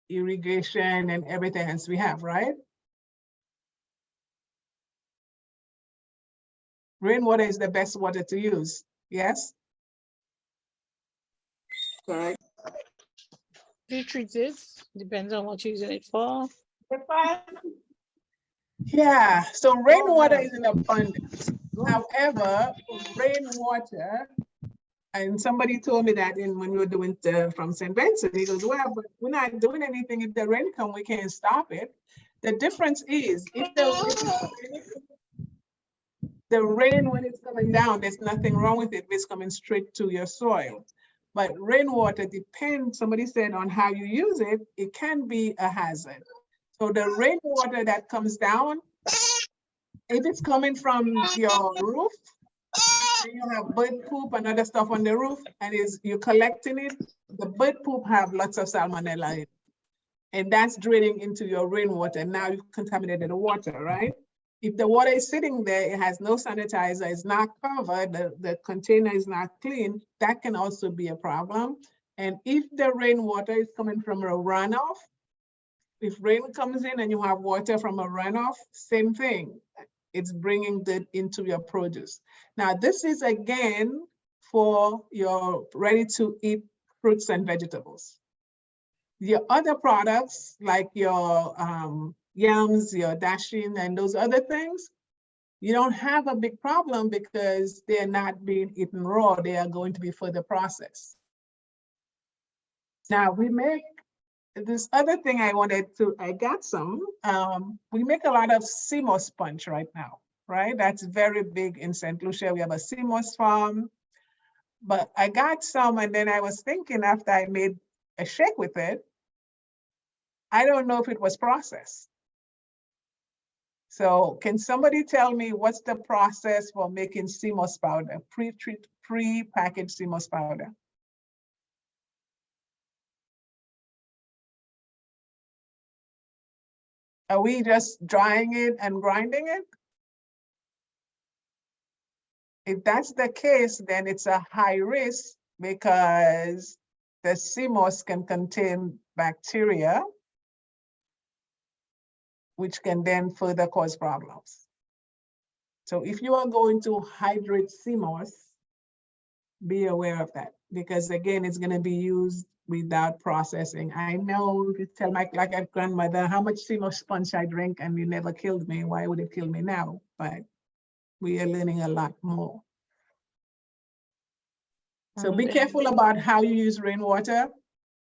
irrigation and everything else we have, right? Rainwater is the best water to use, yes? Correct. Pre-treated, depends on what you're using it for. Yeah, so rainwater is in abundance. However, rainwater And somebody told me that when we were doing from St. Vincent, he goes, well, but we're not doing anything. If the rain comes, we can't stop it. The difference is if the rain, when it's coming down, there's nothing wrong with it. It's coming straight to your soil. But rainwater depends, somebody said, on how you use it, it can be a hazard. So the rainwater that comes down, if it's coming from your roof, and you have bird poop and other stuff on the roof, and you're collecting it, the bird poop have lots of salmonella in it. And that's draining into your rainwater. Now you've contaminated the water, right? If the water is sitting there, it has no sanitizer, it's not covered, the container is not clean, that can also be a problem. And if the rainwater is coming from a runoff, if rain comes in and you have water from a runoff, same thing. It's bringing that into your produce. Now, this is again for your ready-to-eat fruits and vegetables. Your other products, like your yams, your dashing, and those other things, you don't have a big problem because they're not being eaten raw. They are going to be further processed. Now, we make this other thing I got some, we make a lot of CMOS sponge right now, right? That's very big in St. Lucia. We have a CMOS farm, but I got some, and then I was thinking after I made a shake with it, I don't know if it was processed. So can somebody tell me what's the process for making CMOS powder, pre-packaged CMOS powder? Are we just drying it and grinding it? If that's the case, then it's a high risk because the CMOS can contain bacteria, which can then further cause problems. So if you are going to hydrate CMOS, be aware of that, because again, it's going to be used without processing. I know you tell my like a grandmother how much CMOS sponge I drink and you never killed me. Why would it kill me now? But we are learning a lot more. So be careful about how you use rainwater.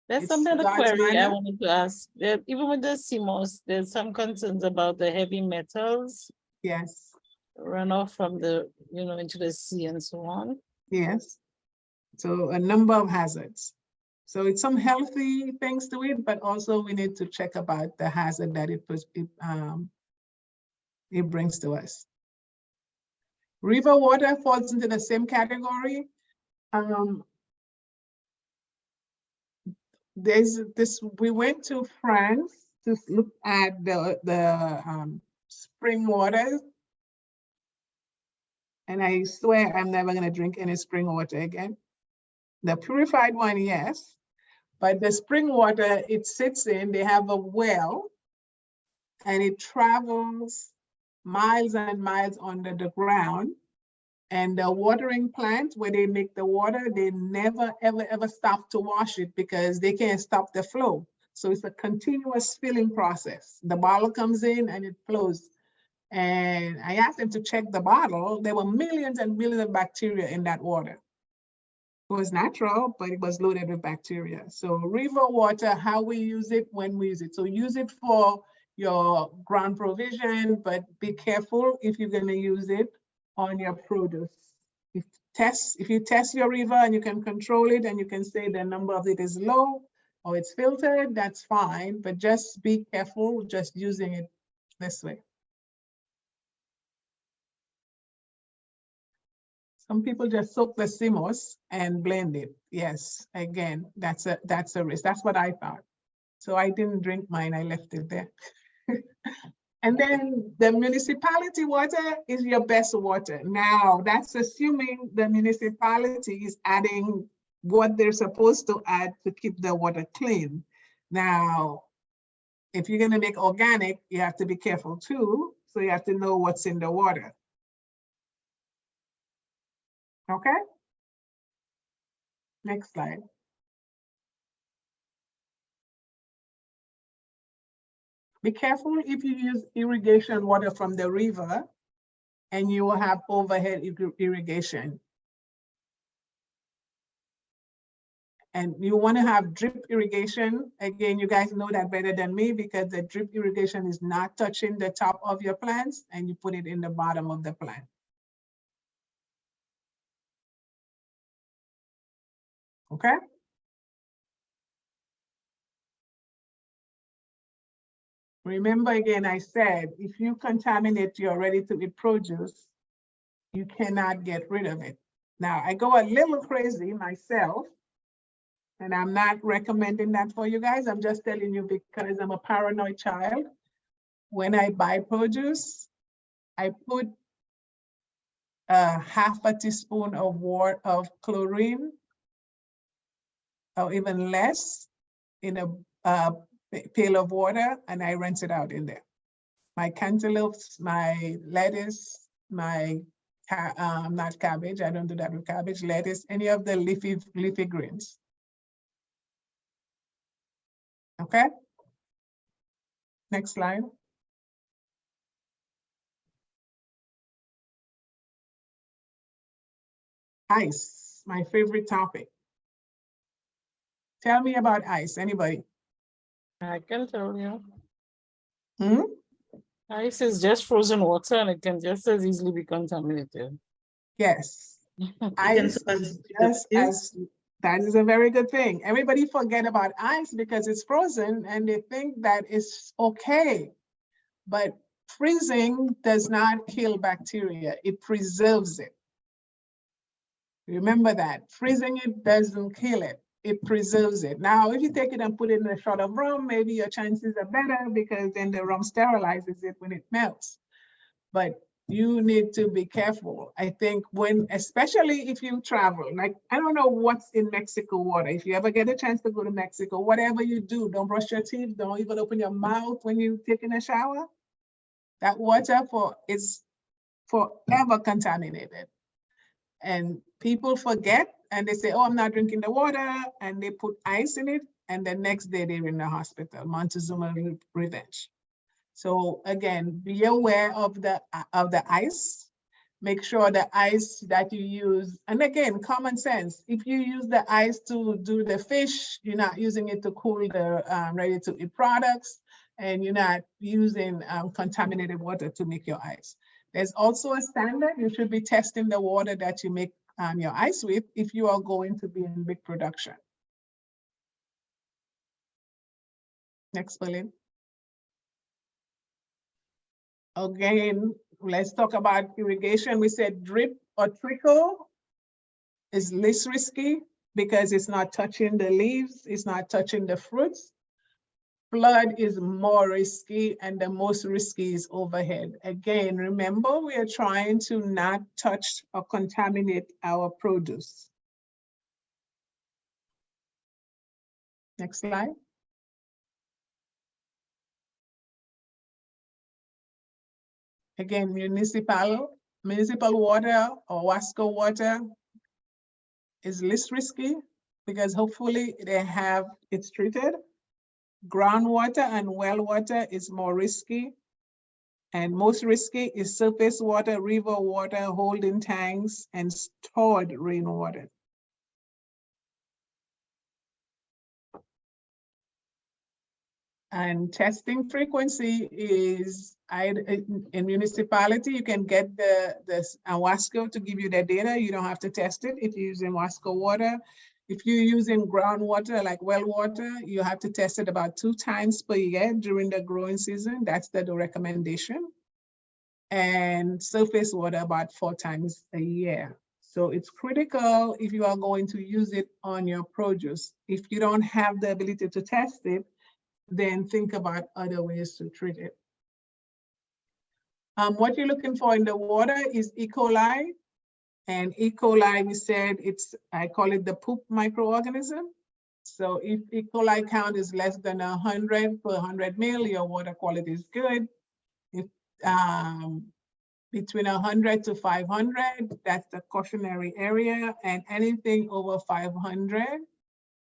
There's It's something, a God's query I manna. wanted to ask. Even with the CMOS, there's some concerns about the heavy metals Yes, runoff from the, into the sea and so on. yes. So a number of hazards. So it's some healthy things to it, but also we need to check about the hazard that it brings to us. River water falls into the same category. We went to France to look at the spring waters. And I swear I'm never gonna drink any spring water again. The purified one, yes. But the spring water it sits in, they have a well and it travels miles and miles under the ground. And the watering plant where they make the water, they never, ever, ever stop to wash it because they can't stop the flow. So it's a continuous filling process. The bottle comes in and it flows. And I asked them to check the bottle. There were millions and millions of bacteria in that water. It was natural, but it was loaded with bacteria. So river water, how we use it, when we use it. So use it for your ground provision, but be careful if you're gonna use it on your produce. If you test your river and you can control it and you can say the number of it is low or it's filtered, that's fine, but just be careful just using it this way. Some people just soak the CMOS and blend it. Yes, again, that's a risk. That's what I thought. So I didn't drink mine, I left it there. And then the municipality water is your best water. Now, that's assuming the municipality is adding what they're supposed to add to keep the water clean. Now, if you're gonna make organic, you have to be careful too. So you have to know what's in the water. Okay? Next slide. Be careful if you use irrigation water from the river and you will have overhead irrigation. And you want to have drip irrigation. Again, you guys know that better than me because the drip irrigation is not touching the top of your plants and you put it in the bottom of the plant. Okay? Remember again, I said, if you contaminate your ready-to-eat produce, you cannot get rid of it. Now, I go a little crazy myself, and I'm not recommending that for you guys. I'm just telling you because I'm a paranoid child. When I buy produce, I put half a teaspoon of chlorine, or even less, in a pail of water, and I rinse it out in there. My cantaloupes, my lettuce, my not cabbage, I don't do that with cabbage, lettuce, any of the leafy greens. Okay? Next slide. Ice, my favorite topic. Tell me about ice, anybody? I can tell you. Hmm? Ice is just frozen water and it can just as easily be contaminated. Yes. Ice is just as, that is a very good thing. Everybody forget about ice because it's frozen and they think that it's okay. But freezing does not kill bacteria, it preserves it. Remember that. Freezing it doesn't kill it, it preserves it. Now, if you take it and put it in a shot of rum, maybe your chances are better because then the rum sterilizes it when it melts. But you need to be careful. I think when, especially if you travel, like, I don't know what's in Mexico water. If you ever get a chance to go to Mexico, whatever you do, don't brush your teeth, don't even open your mouth when you're taking a shower. That water is forever contaminated. And people forget and they say, oh, I'm not drinking the water, and they put ice in it, and the next day they're in the hospital. Montezuma revenge. So again, be aware of the ice. Make sure the ice that you use, and again, common sense. If you use the ice to do the fish, you're not using it to cool the ready-to-eat products, and you're not using contaminated water to make your ice. There's also a standard. You should be testing the water that you make your ice with if you are going to be in big production. Next, Pauline. Again, let's talk about irrigation. We said drip or trickle is less risky because it's not touching the leaves, it's not touching the fruits. Flood is more risky, and the most risky is overhead. Again, remember, we are trying to not touch or contaminate our produce. Next slide. Again, municipal water or Wasco water is less risky because hopefully it's treated. Groundwater and well water is more risky. And most risky is surface water, river water, holding tanks, and stored rainwater. And testing frequency is, in municipality, you can get the Wasco to give you the data. You don't have to test it if you're using Wasco water. If you're using groundwater, like well water, you have to test it about 2 times per year during the growing season. That's the recommendation. And surface water about 4 times a year. So it's critical if you are going to use it on your produce. If you don't have the ability to test it, then think about other ways to treat it. What you're looking for in the water is E. coli. And E. coli, we said I call it the poop microorganism. So if E. coli count is less than 100 per 100 mil, your water quality is good. If between 100 to 500, that's the cautionary area, and anything over 500,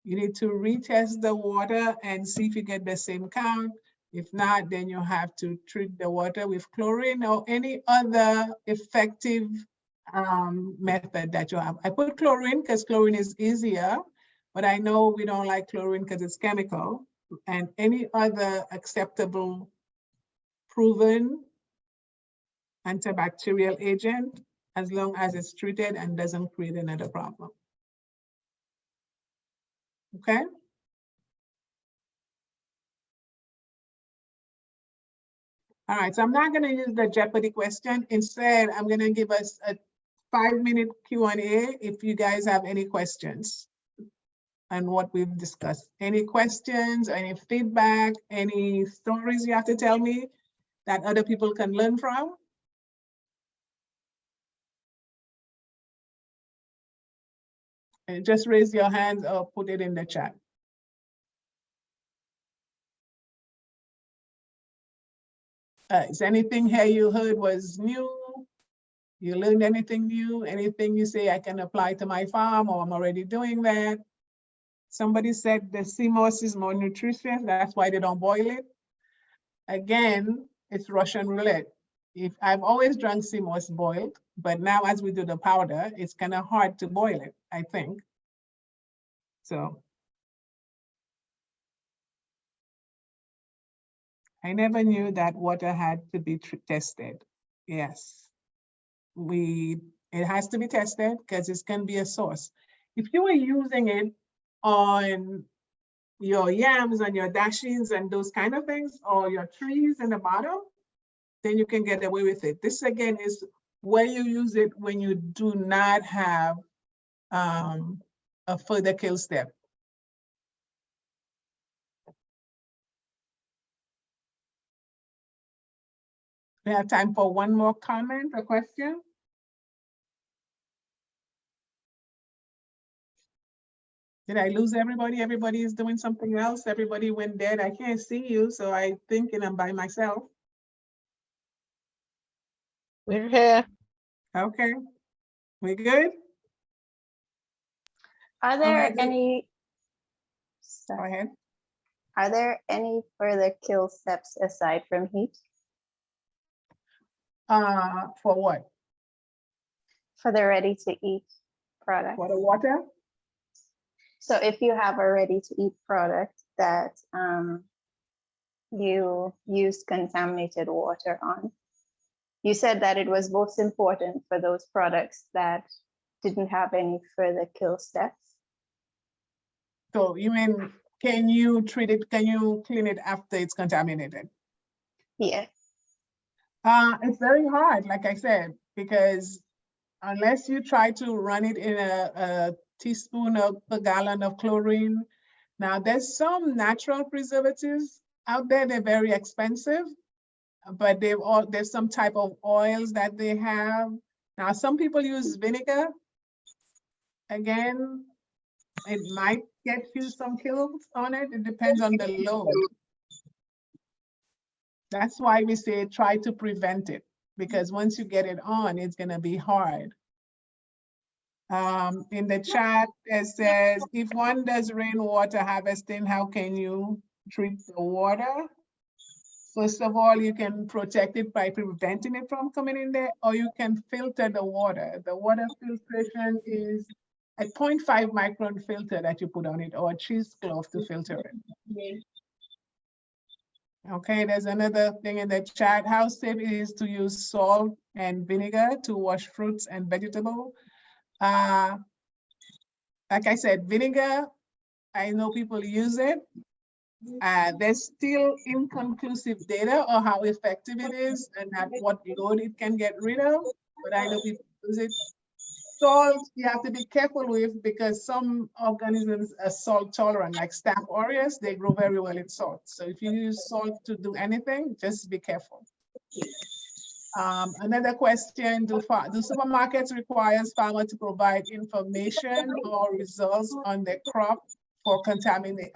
you need to retest the water and see if you get the same count. If not, then you have to treat the water with chlorine or any other effective method that you have. I put chlorine because chlorine is easier, but I know we don't like chlorine because it's chemical, and any other acceptable proven antibacterial agent, as long as it's treated and doesn't create another problem. Okay? All right, so I'm not going to use the Jeopardy question. Instead, I'm going to give us a 5-minute Q&A if you guys have any questions on what we've discussed. Any questions, any feedback, any stories you have to tell me that other people can learn from? And just raise your hands or put it in the chat. Is anything here you heard was new? You learned anything new? Anything you say I can apply to my farm, or I'm already doing that? Somebody said the sea moss is more nutritious, that's why they don't boil it. Again, it's Russian roulette. If I've always drunk sea moss boiled, but now as we do the powder, it's kind of hard to boil it, I think. So I never knew that water had to be tested. Yes, it has to be tested because it can be a source. If you were using it on your yams and your dashings and those kind of things, or your trees in the bottom, then you can get away with it. This again is where you use it when you do not have a further kill step. We have time for one more comment or question. Did I lose everybody? Everybody is doing something else. Everybody went dead. I can't see you, so I thinking I'm by myself. We're here. Okay, we good? Are there right, any, Go ahead. are there any further kill steps aside from heat For what? for the ready to eat product? For the water? So if you have a ready to eat product that you use contaminated water on, you said that it was most important for those products that didn't have any further kill steps. So you mean, can you treat it, can you clean it after it's contaminated? Yes. It's very hard, like I said, because unless you try to run it in a teaspoon per gallon of chlorine. Now there's some natural preservatives out there, they're very expensive, but there's some type of oils that they have. Now some people use vinegar. Again, it might get you some kills on it. It depends on the load. That's why we say try to prevent it, because once you get it on, it's gonna be hard. In the chat, it says, if one does rainwater harvesting, how can you treat the water? First of all, you can protect it by preventing it from coming in there, or you can filter the water. The water filtration is a 0.5 micron filter that you put on it, or a cheesecloth to filter it. Okay, there's another thing in the chat. How safe it is to use salt and vinegar to wash fruits and vegetables? Like I said, vinegar, I know people use it. There's still inconclusive data on how effective it is and at what load it can get rid of, but I know people use it. Salt, you have to be careful with, because some organisms are salt tolerant, like Staph aureus, they grow very well in salt. So if you use salt to do anything, just be careful. Another question, do supermarkets require farmers to provide information or results on the crop for contamination?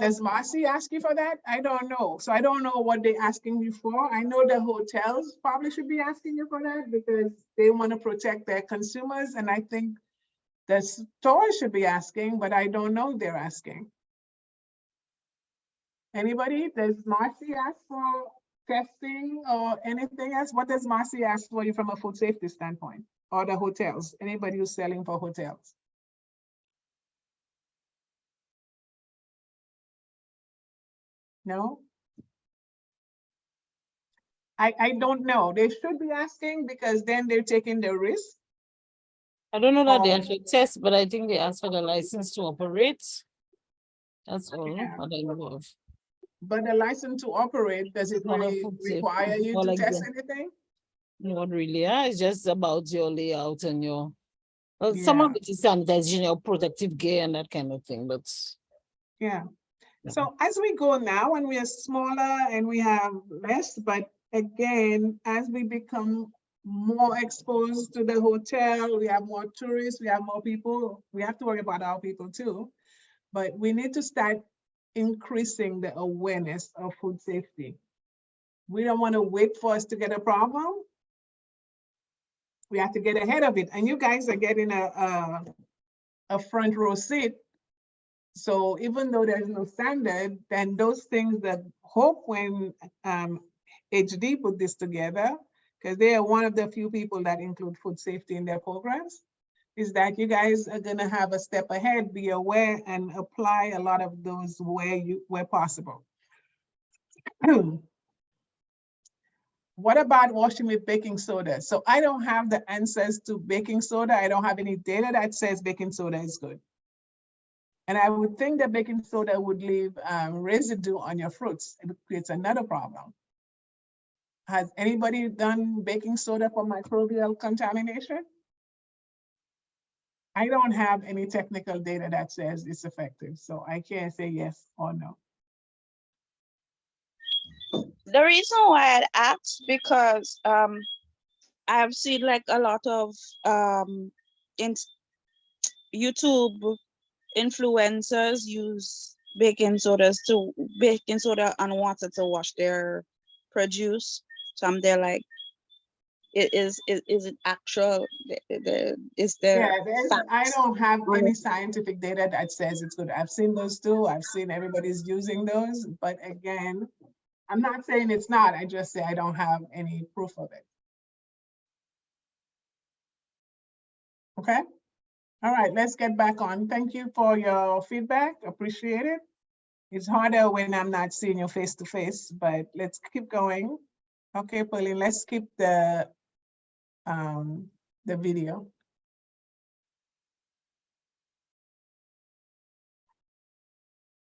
Does Marcy ask you for that? I don't know. So I don't know what they're asking you for. I know the hotels probably should be asking you for that because they want to protect their consumers. And I think the stores should be asking, but I don't know if they're asking. Anybody? Does Marcy ask for testing or anything else? What does Marcy ask for you from a food safety standpoint? Or the hotels, anybody who's selling for hotels? No? I don't know. They should be asking because then they're taking the risk. I don't know that they Oh. actually test, but I think they ask for the license to operate. That's all Yeah. what I know of. But the license to operate, does it Not a really food safety, require you more to like test the- anything? Not really, yeah. It's just about your layout and your, well, some of Yeah. it is sanitization, your protective gear and that kind of thing, but Yeah. Yeah. So as we go now, and we are smaller and we have less, but again, as we become more exposed to the hotel, we have more tourists, we have more people, we have to worry about our people too. But we need to start increasing the awareness of food safety. We don't want to wait for us to get a problem. We have to get ahead of it. And you guys are getting a front row seat. So even though there's no standard, then those things that hope when HD put this together, because they are one of the few people that include food safety in their programs, is that you guys are gonna have a step ahead, be aware and apply a lot of those where possible. What about washing with baking soda? So I don't have the answers to baking soda. I don't have any data that says baking soda is good. And I would think that baking soda would leave residue on your fruits. It creates another problem. Has anybody done baking soda for microbial contamination? I don't have any technical data that says it's effective, so I can't say yes or no. The reason why I asked because I've seen like a lot of in YouTube influencers use baking soda and water to wash their produce. So I'm there like, is it actual? Is there? Yeah, I don't have any scientific data that says it's good. I've seen those too. I've seen everybody's using those, but again, I'm not saying it's not. I just say I don't have any proof of it. Okay. All right, let's get back on. Thank you for your feedback. Appreciate it. It's harder when I'm not seeing you face to face, but let's keep going. Okay, Pauline, let's keep the video.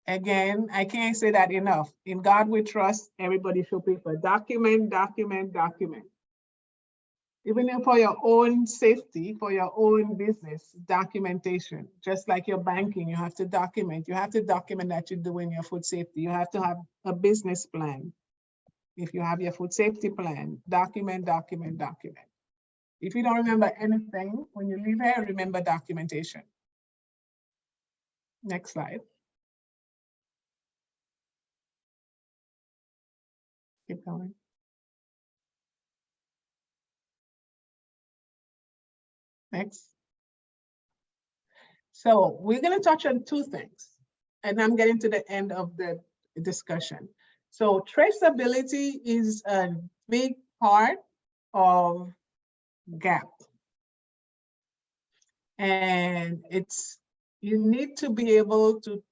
Again, I can't say that enough. In God we trust, everybody should prefer document, document, document. Even for your own safety, for your own business, documentation. Just like your banking, you have to document. You have to document that you're doing your food safety. You have to have a business plan. If you have your food safety plan, document, document, document. If you don't remember anything, when you leave here, remember documentation. Next slide. Keep going. Next. So we're going to touch on two things, and I'm getting to the end of the discussion. So traceability is a big part of GAP. And you need to be able to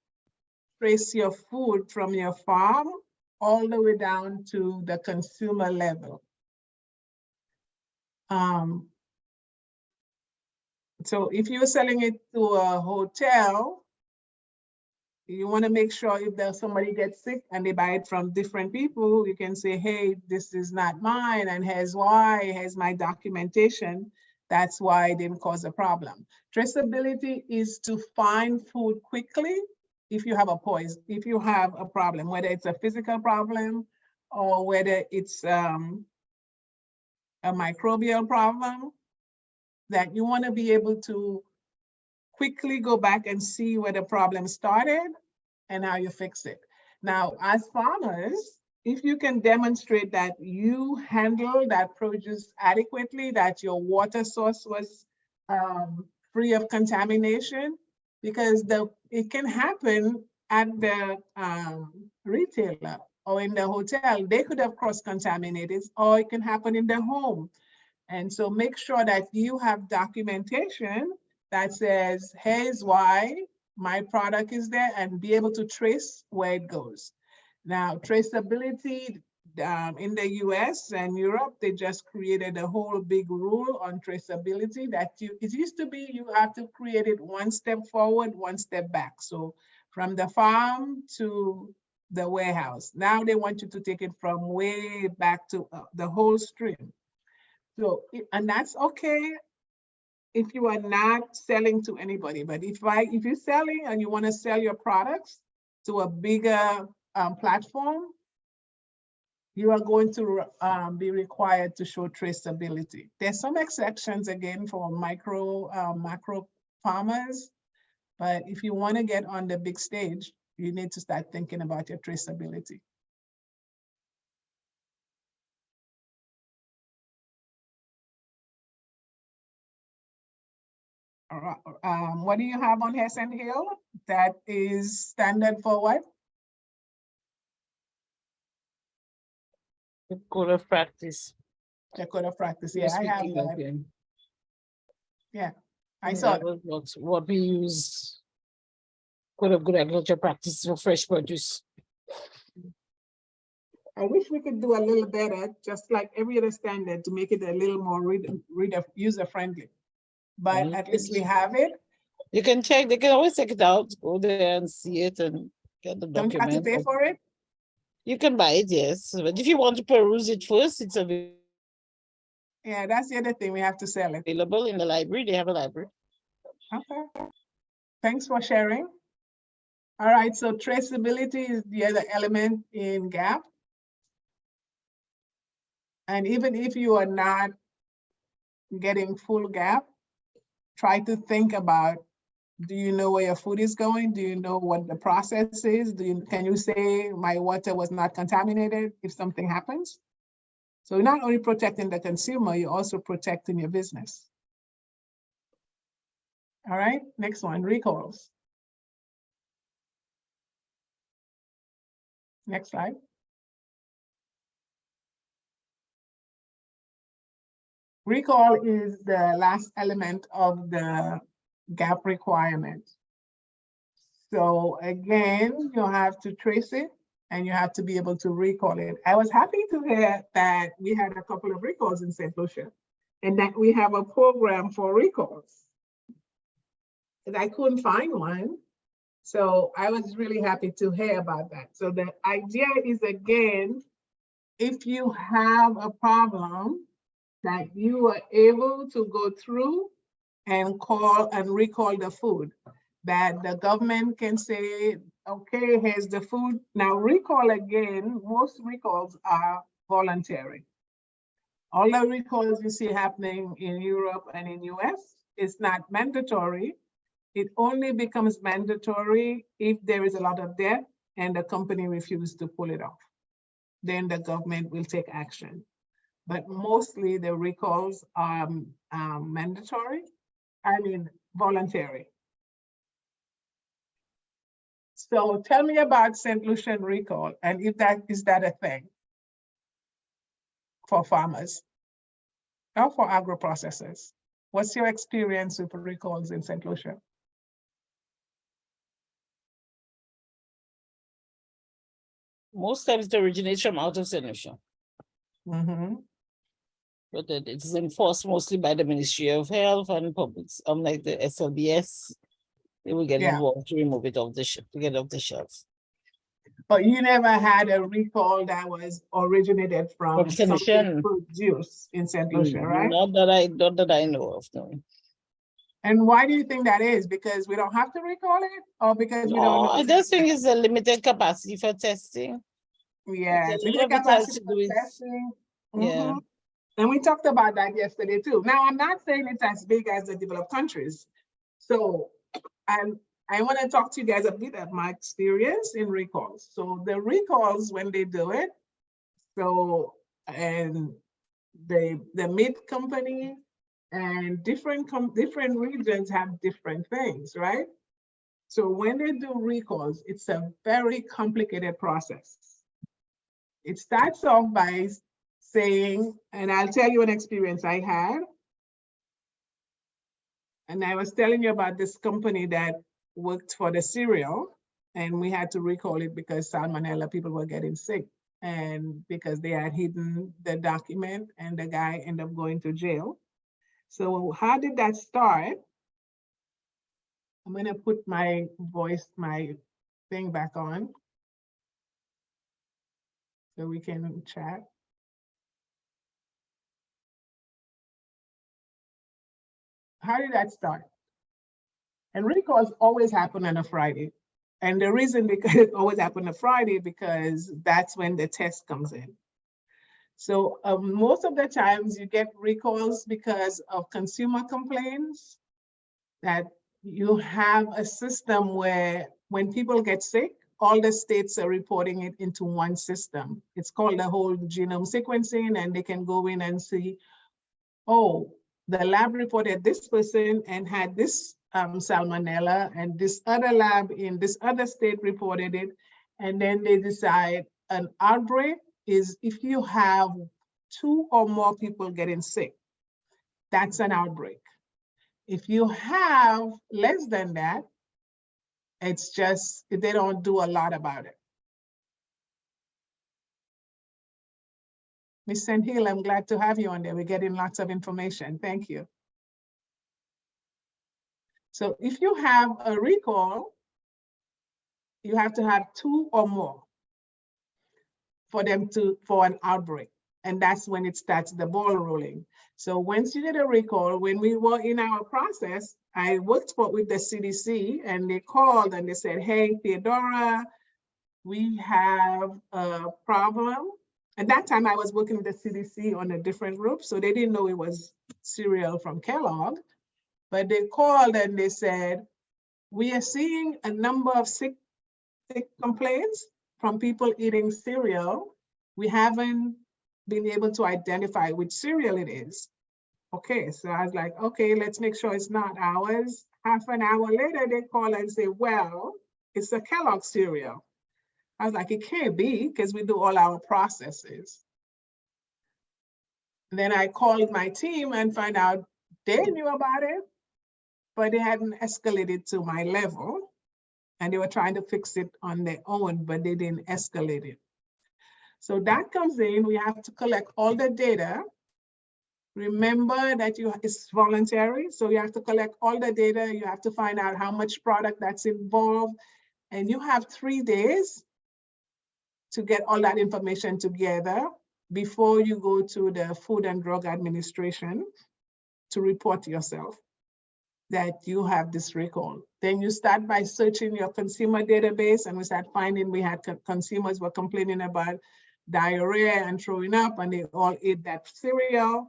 trace your food from your farm all the way down to the consumer level. So if you're selling it to a hotel, you want to make sure if there's somebody gets sick and they buy it from different people, you can say, hey, this is not mine, and here's why, here's my documentation. That's why it didn't cause a problem. Traceability is to find food quickly if you have if you have a problem, whether it's a physical problem or whether it's a microbial problem, that you want to be able to quickly go back and see where the problem started and how you fix it. Now, as farmers, if you can demonstrate that you handle that produce adequately, that your water source was free of contamination, because it can happen at the retailer or in the hotel, they could have cross-contaminated, or it can happen in the home. And so make sure that you have documentation that says, here's why my product is there, and be able to trace where it goes. Now, traceability in the US and Europe, they just created a whole big rule on traceability that it used to be you have to create it one step forward, one step back. So from the farm to the warehouse. Now they want you to take it from way back to the whole stream. So, and that's okay if you are not selling to anybody, but if you're selling and you want to sell your products to a bigger platform, you are going to be required to show traceability. There's some exceptions again for macro farmers, but if you want to get on the big stage, you need to start thinking about your traceability. All right. What do you have on Hessen Hill? That is standard for what? The code of practice. The code of practice. Yeah, I have that. Again. Yeah, I saw that was what we use. Code of good agriculture practice for fresh produce. I wish we could do a little better, just like every other standard, to make it a little more user-friendly. But at least we have it. You can check, they can always check it out, go there and see it and get the document. Don't you have to pay for it? You can buy it, yes. But if you want to peruse it first, it's available. Yeah, that's the other thing, we have to sell it. Available in the library, they have a library. Okay, thanks for sharing. All right, so traceability is the other element in GAP. And even if you are not getting full GAP, try to think about, do you know where your food is going? Do you know what the process is? Can you say my water was not contaminated if something happens? So you're not only protecting the consumer, you're also protecting your business. All right, next one, recalls. Next slide. Recall is the last element of the GAP requirement. So again, you'll have to trace it and you have to be able to recall it. I was happy to hear that we had a couple of recalls in St. Lucia and that we have a program for recalls. And I couldn't find one. So I was really happy to hear about that. So the idea is, again, if you have a problem, that you are able to go through and call and recall the food, that the government can say, okay, here's the food. Now recall again, most recalls are voluntary. All the recalls you see happening in Europe and in US, it's not mandatory. It only becomes mandatory if there is a lot of debt and the company refuses to pull it off. Then the government will take action. But mostly the recalls are voluntary. So tell me about St. Lucian recall, and if is that a thing for farmers or for agro-processors? What's your experience with recalls in St. Lucia? Most times it originates from out of St. Lucia. Mm-hmm. But it is enforced mostly by the Ministry of Health and Public, like the SLBS. They will get involved to remove it off the shelf, to get off the shelf. But you never had a recall that was originated from something produced in St. Lucia, right? Not that I know of, no. And why do you think that is? Because we don't have to recall it, or because we don't know? I just think it's a limited capacity for testing. Yeah, limited capacity for testing. Yeah. And we talked about that yesterday too. Now, I'm not saying it's as big as the developed countries. So I want to talk to you guys a bit of my experience in recalls. So the recalls, when they do it, so, and the meat company and different regions have different things, right? So when they do recalls, it's a very complicated process. It starts off by saying, and I'll tell you an experience I had. And I was telling you about this company that worked for the cereal, and we had to recall it because salmonella, people were getting sick, and because they had hidden the document, and the guy ended up going to jail. So how did that start? I'm gonna put my voice, my thing back on so we can chat. How did that start? And recalls always happen on a Friday. And the reason because it always happen on a Friday because that's when the test comes in. So most of the times you get recalls because of consumer complaints, that you have a system where when people get sick, all the states are reporting it into one system. It's called the whole genome sequencing, and they can go in and see, oh, the lab reported this person and had this salmonella, and this other lab in this other state reported it. And then they decide an outbreak is if you have 2 or more people getting sick, that's an outbreak. If you have less than that, it's just, they don't do a lot about it. Ms. Hill, I'm glad to have you on there. We're getting lots of information. Thank you. So if you have a recall, you have to have 2 or more for an outbreak. And that's when it starts the ball rolling. So once you get a recall, when we were in our process, I worked with the CDC, and they called and they said, hey, Theodora, we have a problem. At that time I was working with the CDC on a different group, so they didn't know it was cereal from Kellogg, but they called and they said, we are seeing a number of sick complaints from people eating cereal. We haven't been able to identify which cereal it is. Okay, so I was like, okay, let's make sure it's not ours. Half an hour later, they call and say, well, it's a Kellogg cereal. I was like, it can't be, because we do all our processes. And then I called my team and find out they knew about it, but they hadn't escalated to my level. And they were trying to fix it on their own, but they didn't escalate it. So that comes in, we have to collect all the data. Remember that it's voluntary, so you have to collect all the data. You have to find out how much product that's involved. And you have 3 days to get all that information together before you go to the Food and Drug Administration to report yourself that you have this recall. Then you start by searching your consumer database, and we start finding we had consumers were complaining about diarrhea and throwing up, and they all ate that cereal.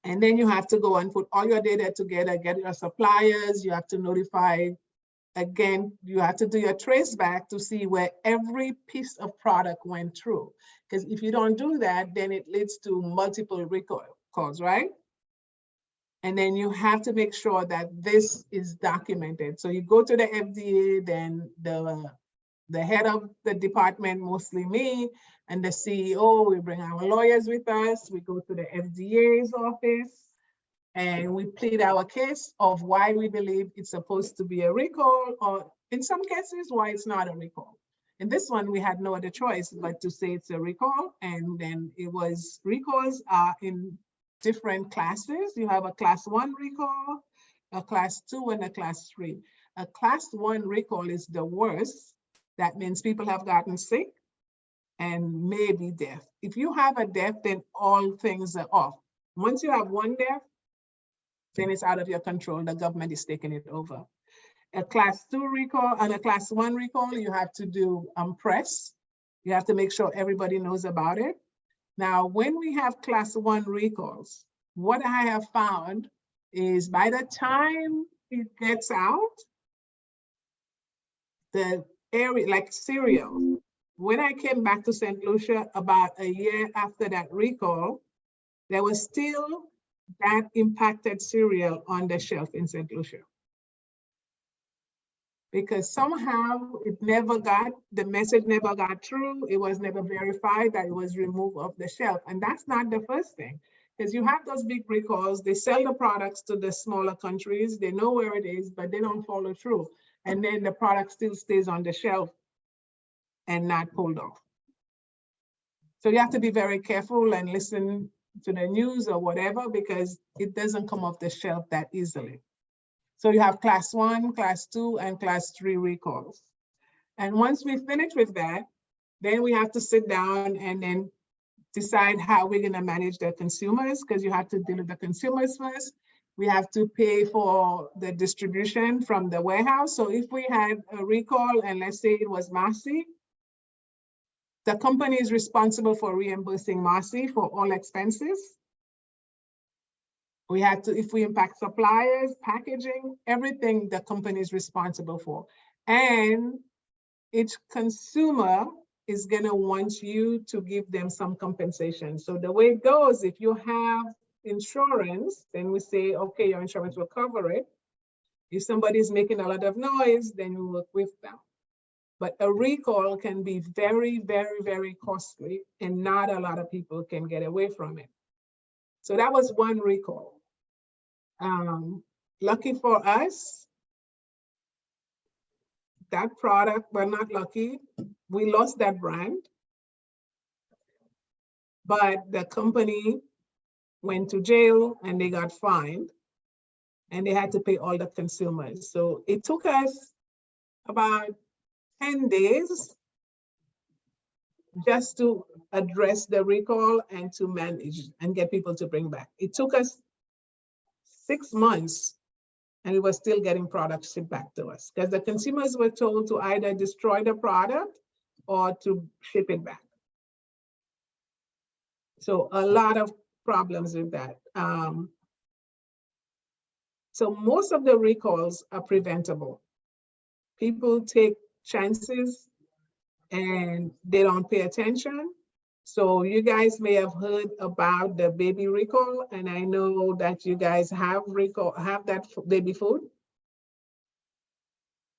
And then you have to go and put all your data together, get your suppliers, you have to notify, again, you have to do your trace back to see where every piece of product went through. Because if you don't do that, then it leads to multiple recalls, right? And then you have to make sure that this is documented. So you go to the FDA, then the head of the department, mostly me, and the CEO, we bring our lawyers with us, we go to the FDA's office, and we plead our case of why we believe it's supposed to be a recall, or in some cases, why it's not a recall. In this one, we had no other choice but to say it's a recall, and then it was, recalls are in different classes. You have a class 1 recall, a class 2, and a class 3. A class 1 recall is the worst. That means people have gotten sick and maybe death. If you have a death, then all things are off. Once you have 1 death, then it's out of your control. The government is taking it over. A class 2 recall and a class 1 recall, you have to do press. You have to make sure everybody knows about it. Now, when we have class 1 recalls, what I have found is by the time it gets out, the area, like cereal, when I came back to St. Lucia about a year after that recall, there was still that impacted cereal on the shelf in St. Lucia. because somehow the message never got through. It was never verified that it was removed off the shelf. And that's not the first thing, because you have those big recalls, they sell the products to the smaller countries, they know where it is, but they don't follow through. And then the product still stays on the shelf and not pulled off. So you have to be very careful and listen to the news or whatever, because it doesn't come off the shelf that easily. So you have class 1, class 2, and class 3 recalls. And once we finish with that, then we have to sit down and then decide how we're gonna manage the consumers, because you have to deal with the consumers first. We have to pay for the distribution from the warehouse. So if we had a recall and let's say it was Marcy, the company is responsible for reimbursing Marcy for all expenses. We have to, if we impact suppliers, packaging, everything the company is responsible for. And each consumer is gonna want you to give them some compensation. So the way it goes, if you have insurance, then we say, okay, your insurance will cover it. If somebody's making a lot of noise, then we work with them. But a recall can be very, very, very costly, and not a lot of people can get away from it. So that was one recall. Lucky for us, that product, well, not lucky, we lost that brand, but the company went to jail and they got fined and they had to pay all the consumers. So it took us about 10 days just to address the recall and to manage and get people to bring back. It took us 6 months and we were still getting products shipped back to us because the consumers were told to either destroy the product or to ship it back. So a lot of problems with that. So most of the recalls are preventable. People take chances and they don't pay attention. So you guys may have heard about the baby recall, and I know that you guys have that baby food.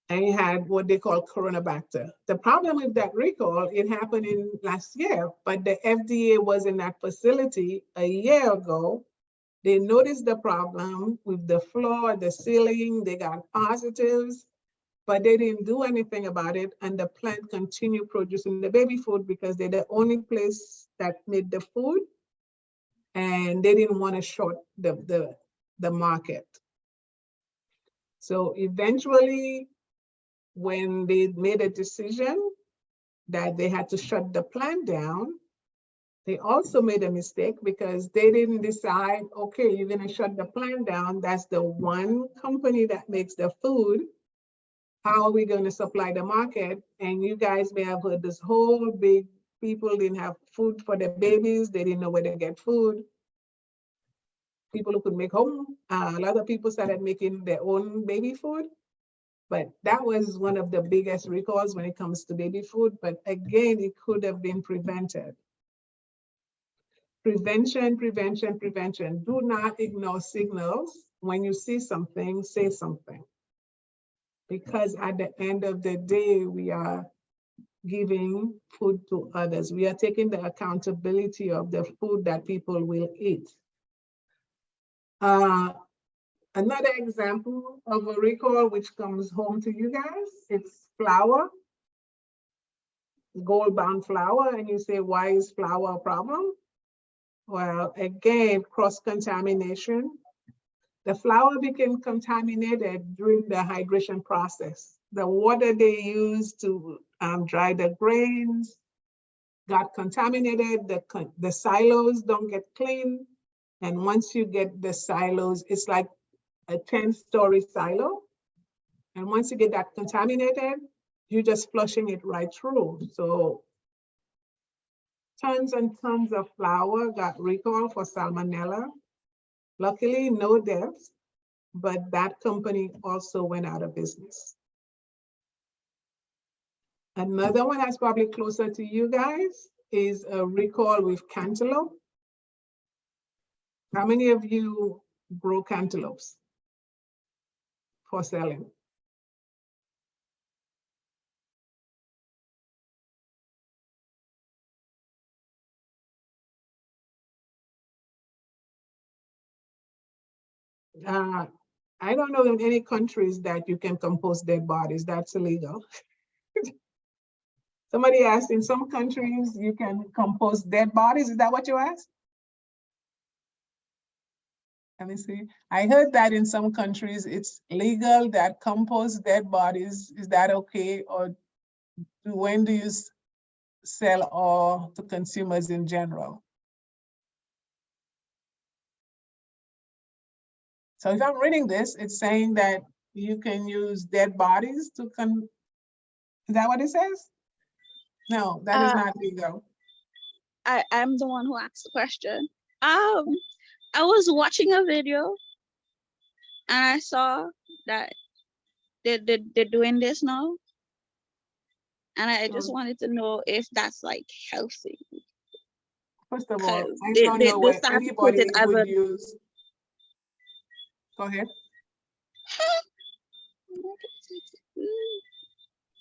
And you had what they call Coronabacter. The problem with that recall, it happened in last year, but the FDA was in that facility a year ago. They noticed the problem with the floor, the ceiling, they got positives, but they didn't do anything about it. And the plant continued producing the baby food because they're the only place that made the food. And they didn't want to short the market. So eventually, when they made a decision that they had to shut the plant down, they also made a mistake because they didn't decide, okay, you're gonna shut the plant down. That's the one company that makes the food. How are we gonna supply the market? And you guys may have heard this whole big, people didn't have food for their babies. They didn't know where to get food. People who could make home, a lot of people started making their own baby food. But that was one of the biggest recalls when it comes to baby food. But again, it could have been prevented. Prevention, prevention, prevention. Do not ignore signals. When you see something, say something. Because at the end of the day, we are giving food to others. We are taking the accountability of the food that people will eat. Another example of a recall which comes home to you guys, it's flour, gold-bound flour, and you say, why is flour a problem? Well, again, cross-contamination. The flour became contaminated during the hydration process. The water they used to dry the grains got contaminated, the silos don't get clean, and once you get the silos, it's like a 10-story silo. And once you get that contaminated, you're just flushing it right through. So tons and tons of flour got recalled for salmonella. Luckily, no deaths, but that company also went out of business. Another one that's probably closer to you guys is a recall with cantaloupe. How many of you grow cantaloupes for selling? I don't know in any countries that you can compost dead bodies. That's illegal. Somebody asked, in some countries you can compost dead bodies. Is that what you asked? Let me see. I heard that in some countries it's legal that compost dead bodies. Is that okay? Or when do you sell or to consumers in general? So if I'm reading this, it's saying that you can use dead bodies to is that what it says? No, that is not legal. I'm the one who asked the question. I was watching a video and I saw that they're doing this now. And I just wanted to know if that's like healthy. First of all, 'Cause I they, don't they, know they where start to put anybody it as would a use. Go ahead.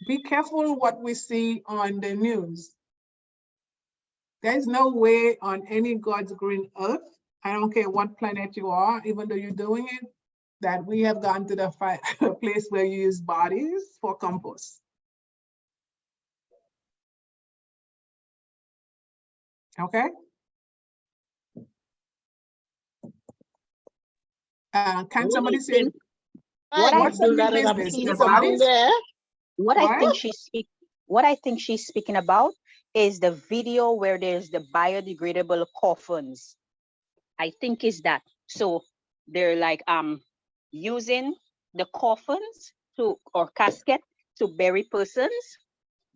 Be careful what we see on the news. There's no way on any God's green earth, I don't care what planet you are, even though you're doing it, that we have gone to the place where you use bodies for compost. Okay? Can somebody say, what's the new business? The bodies? What What? I think she's speaking about is the video where there's the biodegradable coffins. I think is that. So they're like using the coffins or casket to bury persons,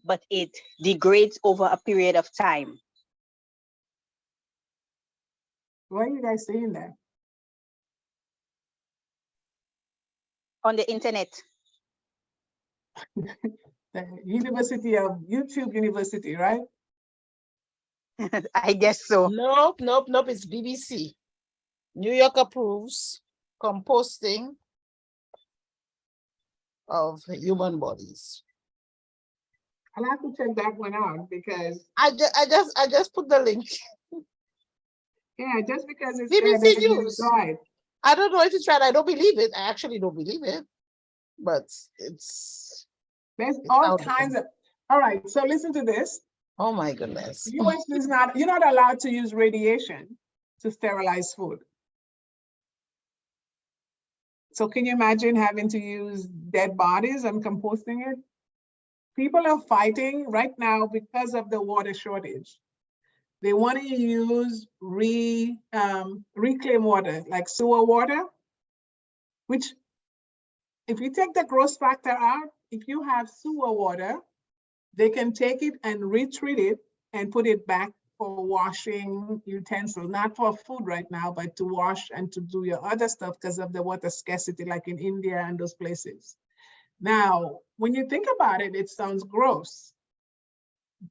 but it degrades over a period of time. Why are you guys saying that? On the internet. The University of YouTube University, right? I guess so. Nope, it's BBC. New York approves composting of human bodies. I'll have to check that one out because I just put the link. yeah, just because it's BBC there doesn't mean News. it's right. I don't know if it's right. I don't believe it. I actually don't believe it, but there's all kinds of. All right, so listen to this. Oh my goodness. US is not. You're not allowed to use radiation to sterilize food. So can you imagine having to use dead bodies and composting it? People are fighting right now because of the water shortage. They want to use reclaim water, like sewer water, which if you take the gross factor out, if you have sewer water, they can take it and retreat it and put it back for washing utensils, not for food right now, but to wash and to do your other stuff because of the water scarcity, like in India and those places. Now, when you think about it, it sounds gross.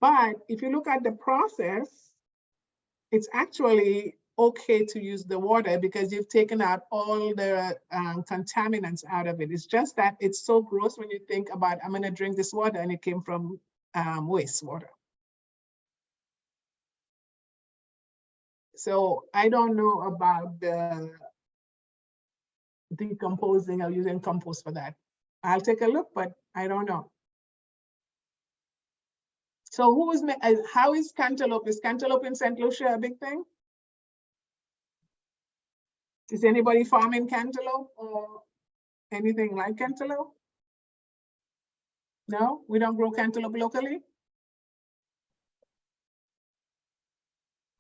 But if you look at the process, it's actually okay to use the water because you've taken out all the contaminants out of it. It's just that it's so gross when you think about, I'm gonna drink this water and it came from wastewater. So I don't know about the decomposing or using compost for that. I'll take a look, but I don't know. So how is cantaloupe? Is cantaloupe in St. Lucia a big thing? Is anybody farming cantaloupe or anything like cantaloupe? No, we don't grow cantaloupe locally?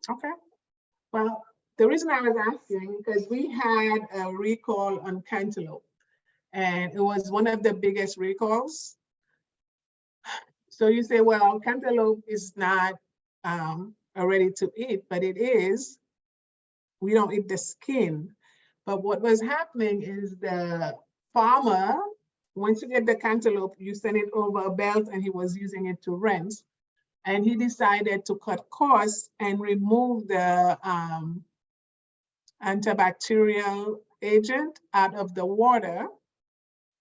Okay. Well, the reason I was asking, because we had a recall on cantaloupe, and it was one of the biggest recalls. So you say, well, cantaloupe is not ready to eat, but it is. We don't eat the skin. But what was happening is the farmer, once you get the cantaloupe, you send it over a belt and he was using it to rinse. And he decided to cut costs and remove the antibacterial agent out of the water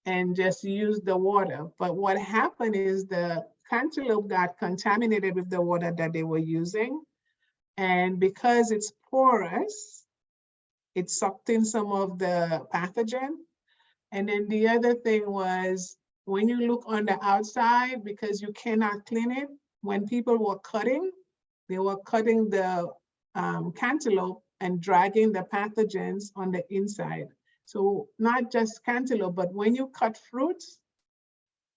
and just use the water. But what happened is the cantaloupe got contaminated with the water that they were using. And because it's porous, it sucked in some of the pathogen. And then the other thing was, when you look on the outside, because you cannot clean it, when people were cutting, they were cutting the cantaloupe and dragging the pathogens on the inside. So not just cantaloupe, but when you cut fruits,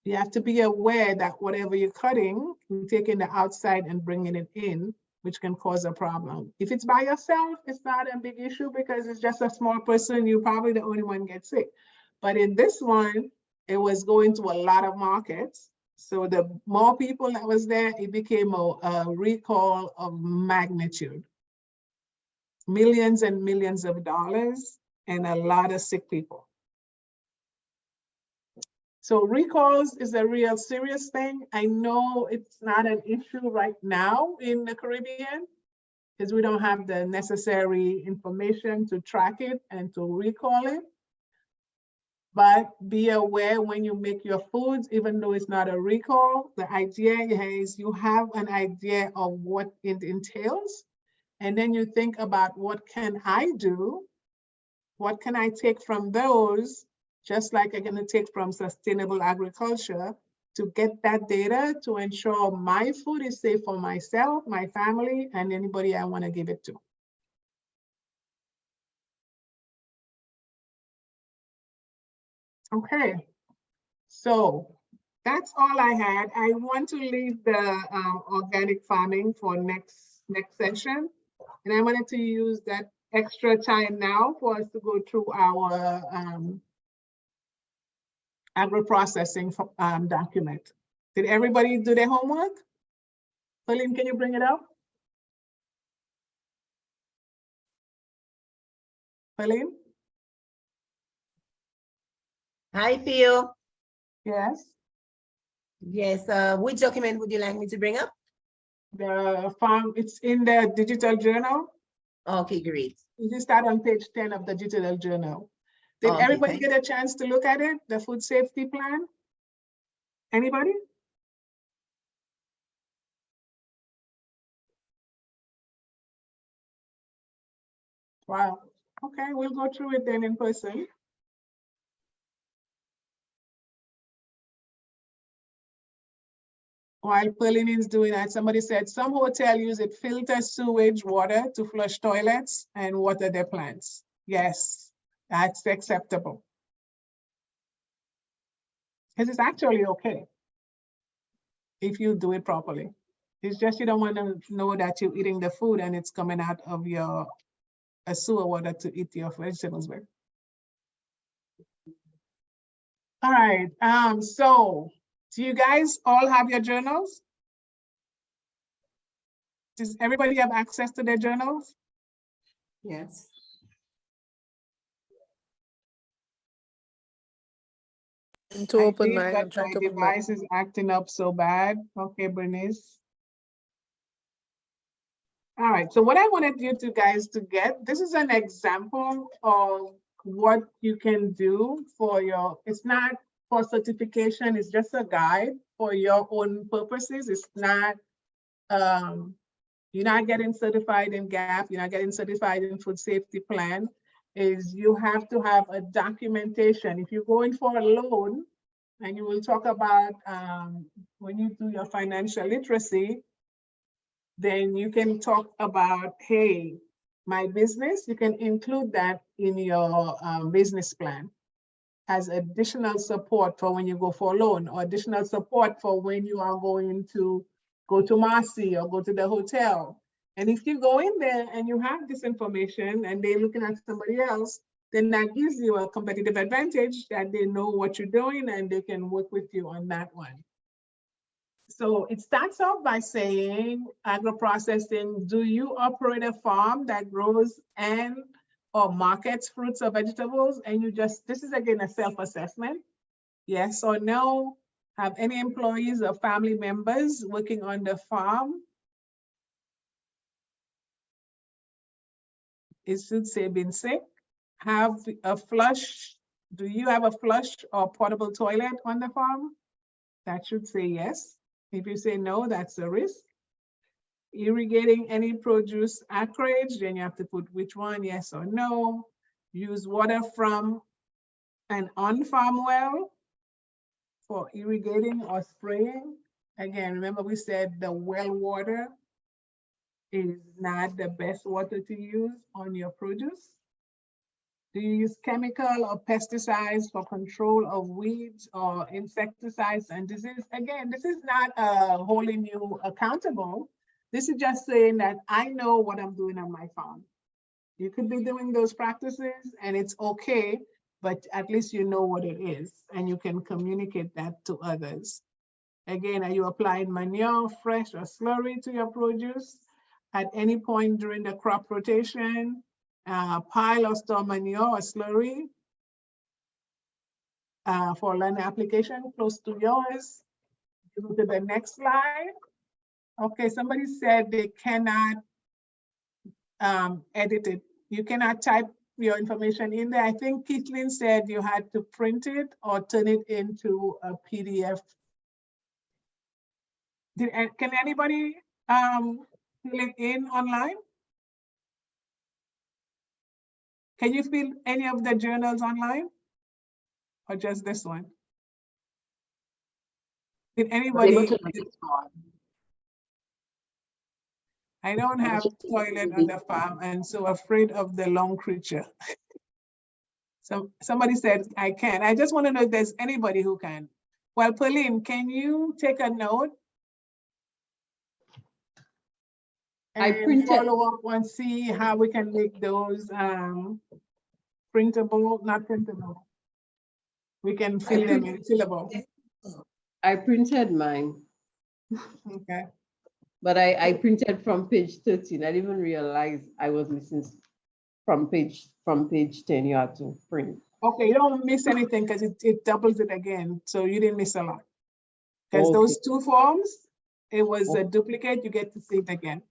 you have to be aware that whatever you're cutting, you're taking the outside and bringing it in, which can cause a problem. If it's by yourself, it's not a big issue because it's just a small person, you're probably the only one get sick. But in this one, it was going to a lot of markets. So the more people that was there, it became a recall of magnitude. Millions and millions of dollars and a lot of sick people. So recalls is a real serious thing. I know it's not an issue right now in the Caribbean because we don't have the necessary information to track it and to recall it. But be aware when you make your foods, even though it's not a recall, the idea is you have an idea of what it entails. And then you think about, what can I do? What can I take from those, just like I'm gonna take from sustainable agriculture, to get that data to ensure my food is safe for myself, my family, and anybody I wanna give it to. Okay, so that's all I had. I want to leave the organic farming for next session. And I wanted to use that extra time now for us to go through our agro-processing document. Did everybody do their homework? Helen, can you bring it up? Helen? Hi, Theo. Yes. Yes, which document would you like me to bring up? The farm, it's in the digital journal. Okay, great. You just start on page 10 of the digital journal. Did Okay, everybody get a chance to look at it, the food safety plan? Anybody? Wow, okay, we'll go through it then in person. While Pauline is doing that, somebody said some hotel use it filter sewage water to flush toilets and water their plants. Yes, that's acceptable. Because it's actually okay if you do it properly. It's just you don't want to know that you're eating the food and it's coming out of your sewer water to eat your vegetables with. All right, so do you guys all have your journals? Does everybody have access to their journals? Yes. To open mine, mine, I'm trying my to open mine. device is acting up so bad. Okay, Bernice. All right, so what I wanted you two guys to get, this is an example of what you can do for your, it's not for certification, it's just a guide for your own purposes. It's not, you're not getting certified in GAP, you're not getting certified in food safety plan, is you have to have a documentation. If you're going for a loan, and you will talk about when you do your financial literacy, then you can talk about, hey, my business, you can include that in your business plan as additional support for when you go for a loan, or additional support for when you are going to go to Marcy or go to the hotel. And if you go in there and you have this information and they're looking at somebody else, then that gives you a competitive advantage that they know what you're doing and they can work with you on that one. So it starts off by saying, agro-processing, do you operate a farm that grows and or markets fruits or vegetables? And you just, this is again a self-assessment. Yes or no. Have any employees or family members working on the farm? It should say been sick. Have a flush, do you have a flush or portable toilet on the farm? That should say yes. If you say no, that's a risk. Irrigating any produce acreage, then you have to put which one, yes or no. Use water from an on-farm well for irrigating or spraying. Again, remember we said the well water is not the best water to use on your produce. Do you use chemical or pesticides for control of weeds or insecticides and disease? Again, this is not holding you accountable. This is just saying that I know what I'm doing on my farm. You could be doing those practices and it's okay, but at least you know what it is and you can communicate that to others. Again, are you applying manure, fresh or slurry to your produce at any point during the crop rotation? Pile or store manure or slurry for land application close to yours. Go to the next slide. Okay, somebody said they cannot edit it. You cannot type your information in there. I think Kathleen said you had to print it or turn it into a PDF. Can anybody fill it in online? Can you fill any of the journals online? Or just this one? Did anybody? I don't have toilet on the farm and so afraid of the long creature. So somebody said I can. I just want to know if there's anybody who can. Well, Pauline, can you take a note? And follow up and see how we can make those printable, not printable. We can fill them in fillable. I printed mine. Okay. But I printed from page 13. I didn't even realize I was missing from page 10. You have to print. Okay, you don't miss anything because it doubles it again. So you didn't miss a lot. Because those two forms, it was a duplicate, you get to see it again.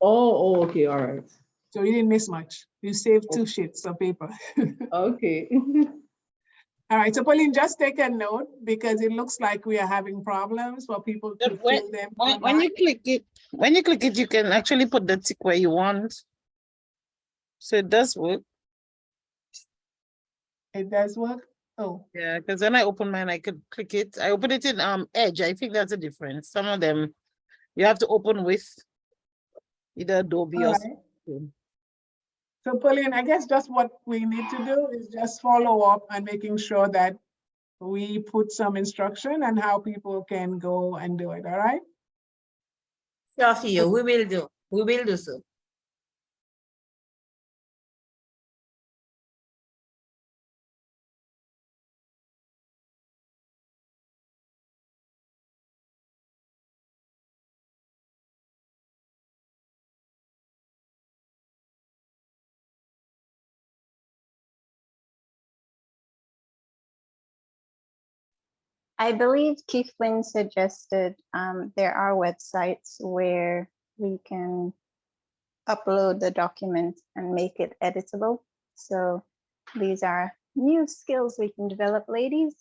Oh, okay, all right. So you didn't miss much. You saved 2 sheets of paper. Okay. All right, so Pauline, just take a note because it looks like we are having problems for people to fill them. When you click it, you can actually put the tick where you want. So it does work. It does work? Oh. Yeah, because when I open mine, I could click it. I open it in Edge. I think that's a difference. Some of them you have to open with either Adobe or something. So Pauline, I guess just what we need to do is just follow up and making sure that we put some instruction on how people can go and do it, all right? Sophia, we will do. We will do so. I believe Keithlin suggested there are websites where we can upload the document and make it editable. So these are new skills we can develop, ladies.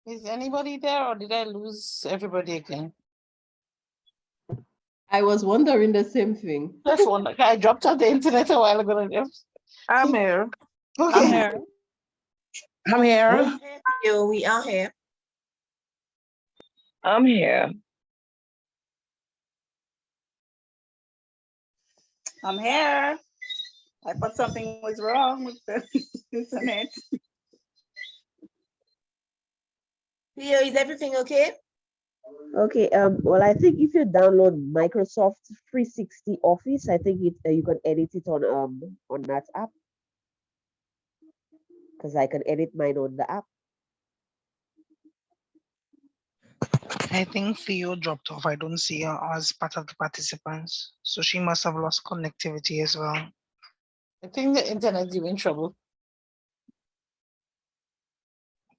Is anybody there or did I lose everybody again? I was wondering the same thing. That's one. I dropped out the internet a while ago. I'm here. Okay. I'm here. I'm here. We are here. I'm here. I'm here. I thought something was wrong with the internet. Theo, is everything okay? Okay, well, I think if you download Microsoft 360 Office, I think you can edit it on that app. Because I can edit mine on the app. I think Theo dropped off. I don't see her as part of the participants. So she must have lost connectivity as well. I think the internet is in trouble.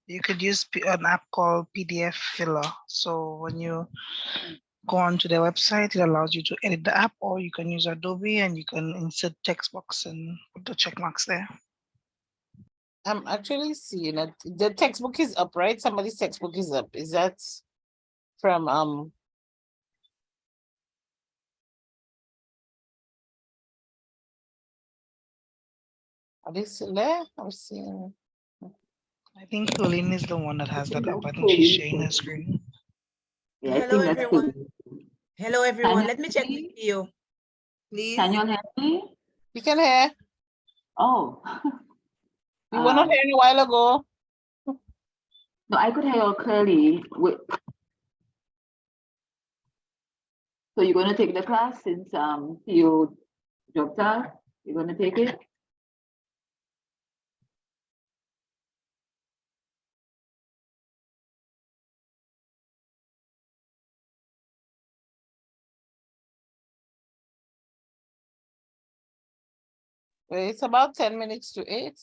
You could use an app called PDF Filler. So when you go onto their website, it allows you to edit the app, or you can use Adobe and you can insert text box and put the check marks there. I'm actually seeing it. The textbook is up, right? Somebody's textbook is up. Is that from are they still there? I'm seeing. I think Colleen is the one that has that up. I think she's sharing her screen. Yeah, I Hello, think that's everyone. good. Hello, everyone. you Let me check with you. Please. Can you all hear me? You can hear. Oh. We were not hearing a while ago. No, I could hear you all clearly. So you're going to take the class since you dropped out? You're going to take it? Well, it's about 10 minutes to 8.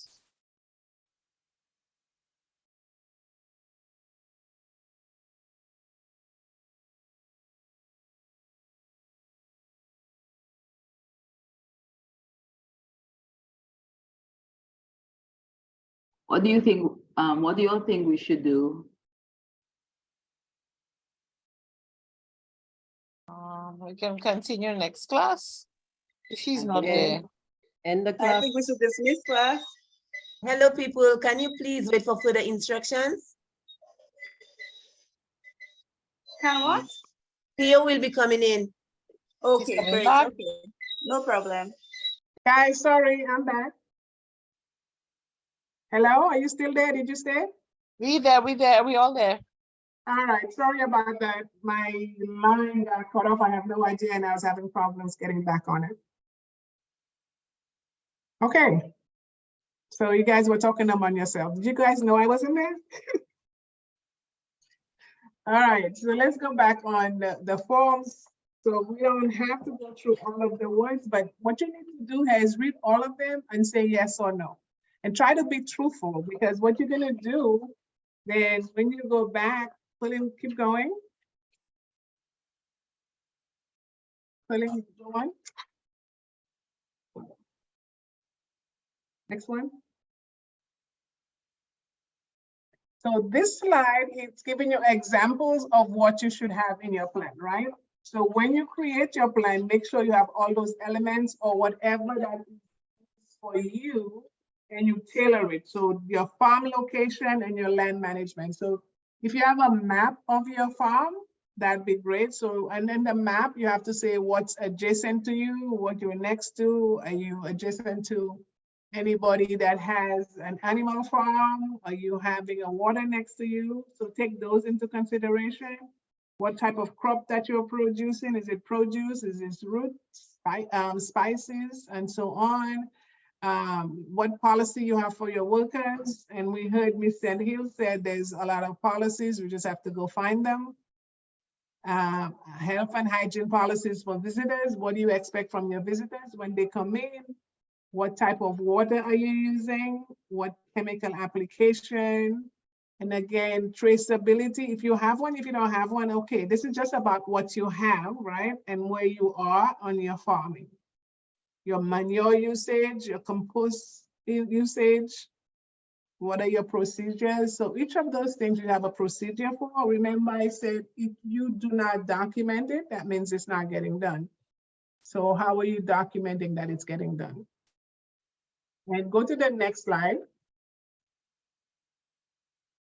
What do you think? What do you all think we should do? We can continue next class if she's not Yeah. there. End the I class. think we should dismiss class. Hello, people. Can you please wait for further instructions? Can what? Theo will be coming in. Okay, coming great. back. Okay, no problem. Guys, sorry, I'm back. Hello, are you still there? Did you stay? We all there. All right, sorry about that. My line got cut off. I have no idea, and I was having problems getting back on it. Okay. So you guys were talking among yourselves. Did you guys know I wasn't there? All right, so let's go back on the forms. So we don't have to go through all of the words, but what you need to do here is read all of them and say yes or no. And try to be truthful, because what you're gonna do, then when you go back, keep going. Go on. Next one. So this slide is giving you examples of what you should have in your plan, right? So when you create your plan, make sure you have all those elements or whatever that is for you, and you tailor it. So your farm location and your land management. So if you have a map of your farm, that'd be great. So, and then the map, you have to say what's adjacent to you, what you're next to. Are you adjacent to anybody that has an animal farm? Are you having a water next to you? So take those into consideration. What type of crop that you're producing? Is it produce? Is it roots, spices, and so on? What policy you have for your workers? And we heard Ms. Hill said there's a lot of policies. We just have to go find them. Health and hygiene policies for visitors. What do you expect from your visitors when they come in? What type of water are you using? What chemical application? And again, traceability, if you have one, if you don't have one, okay, this is just about what you have, right? And where you are on your farming. Your manure usage, your compost usage, what are your procedures? So each of those things you have a procedure for. Remember I said, if you do not document it, that means it's not getting done. So how are you documenting that it's getting done? And go to the next slide.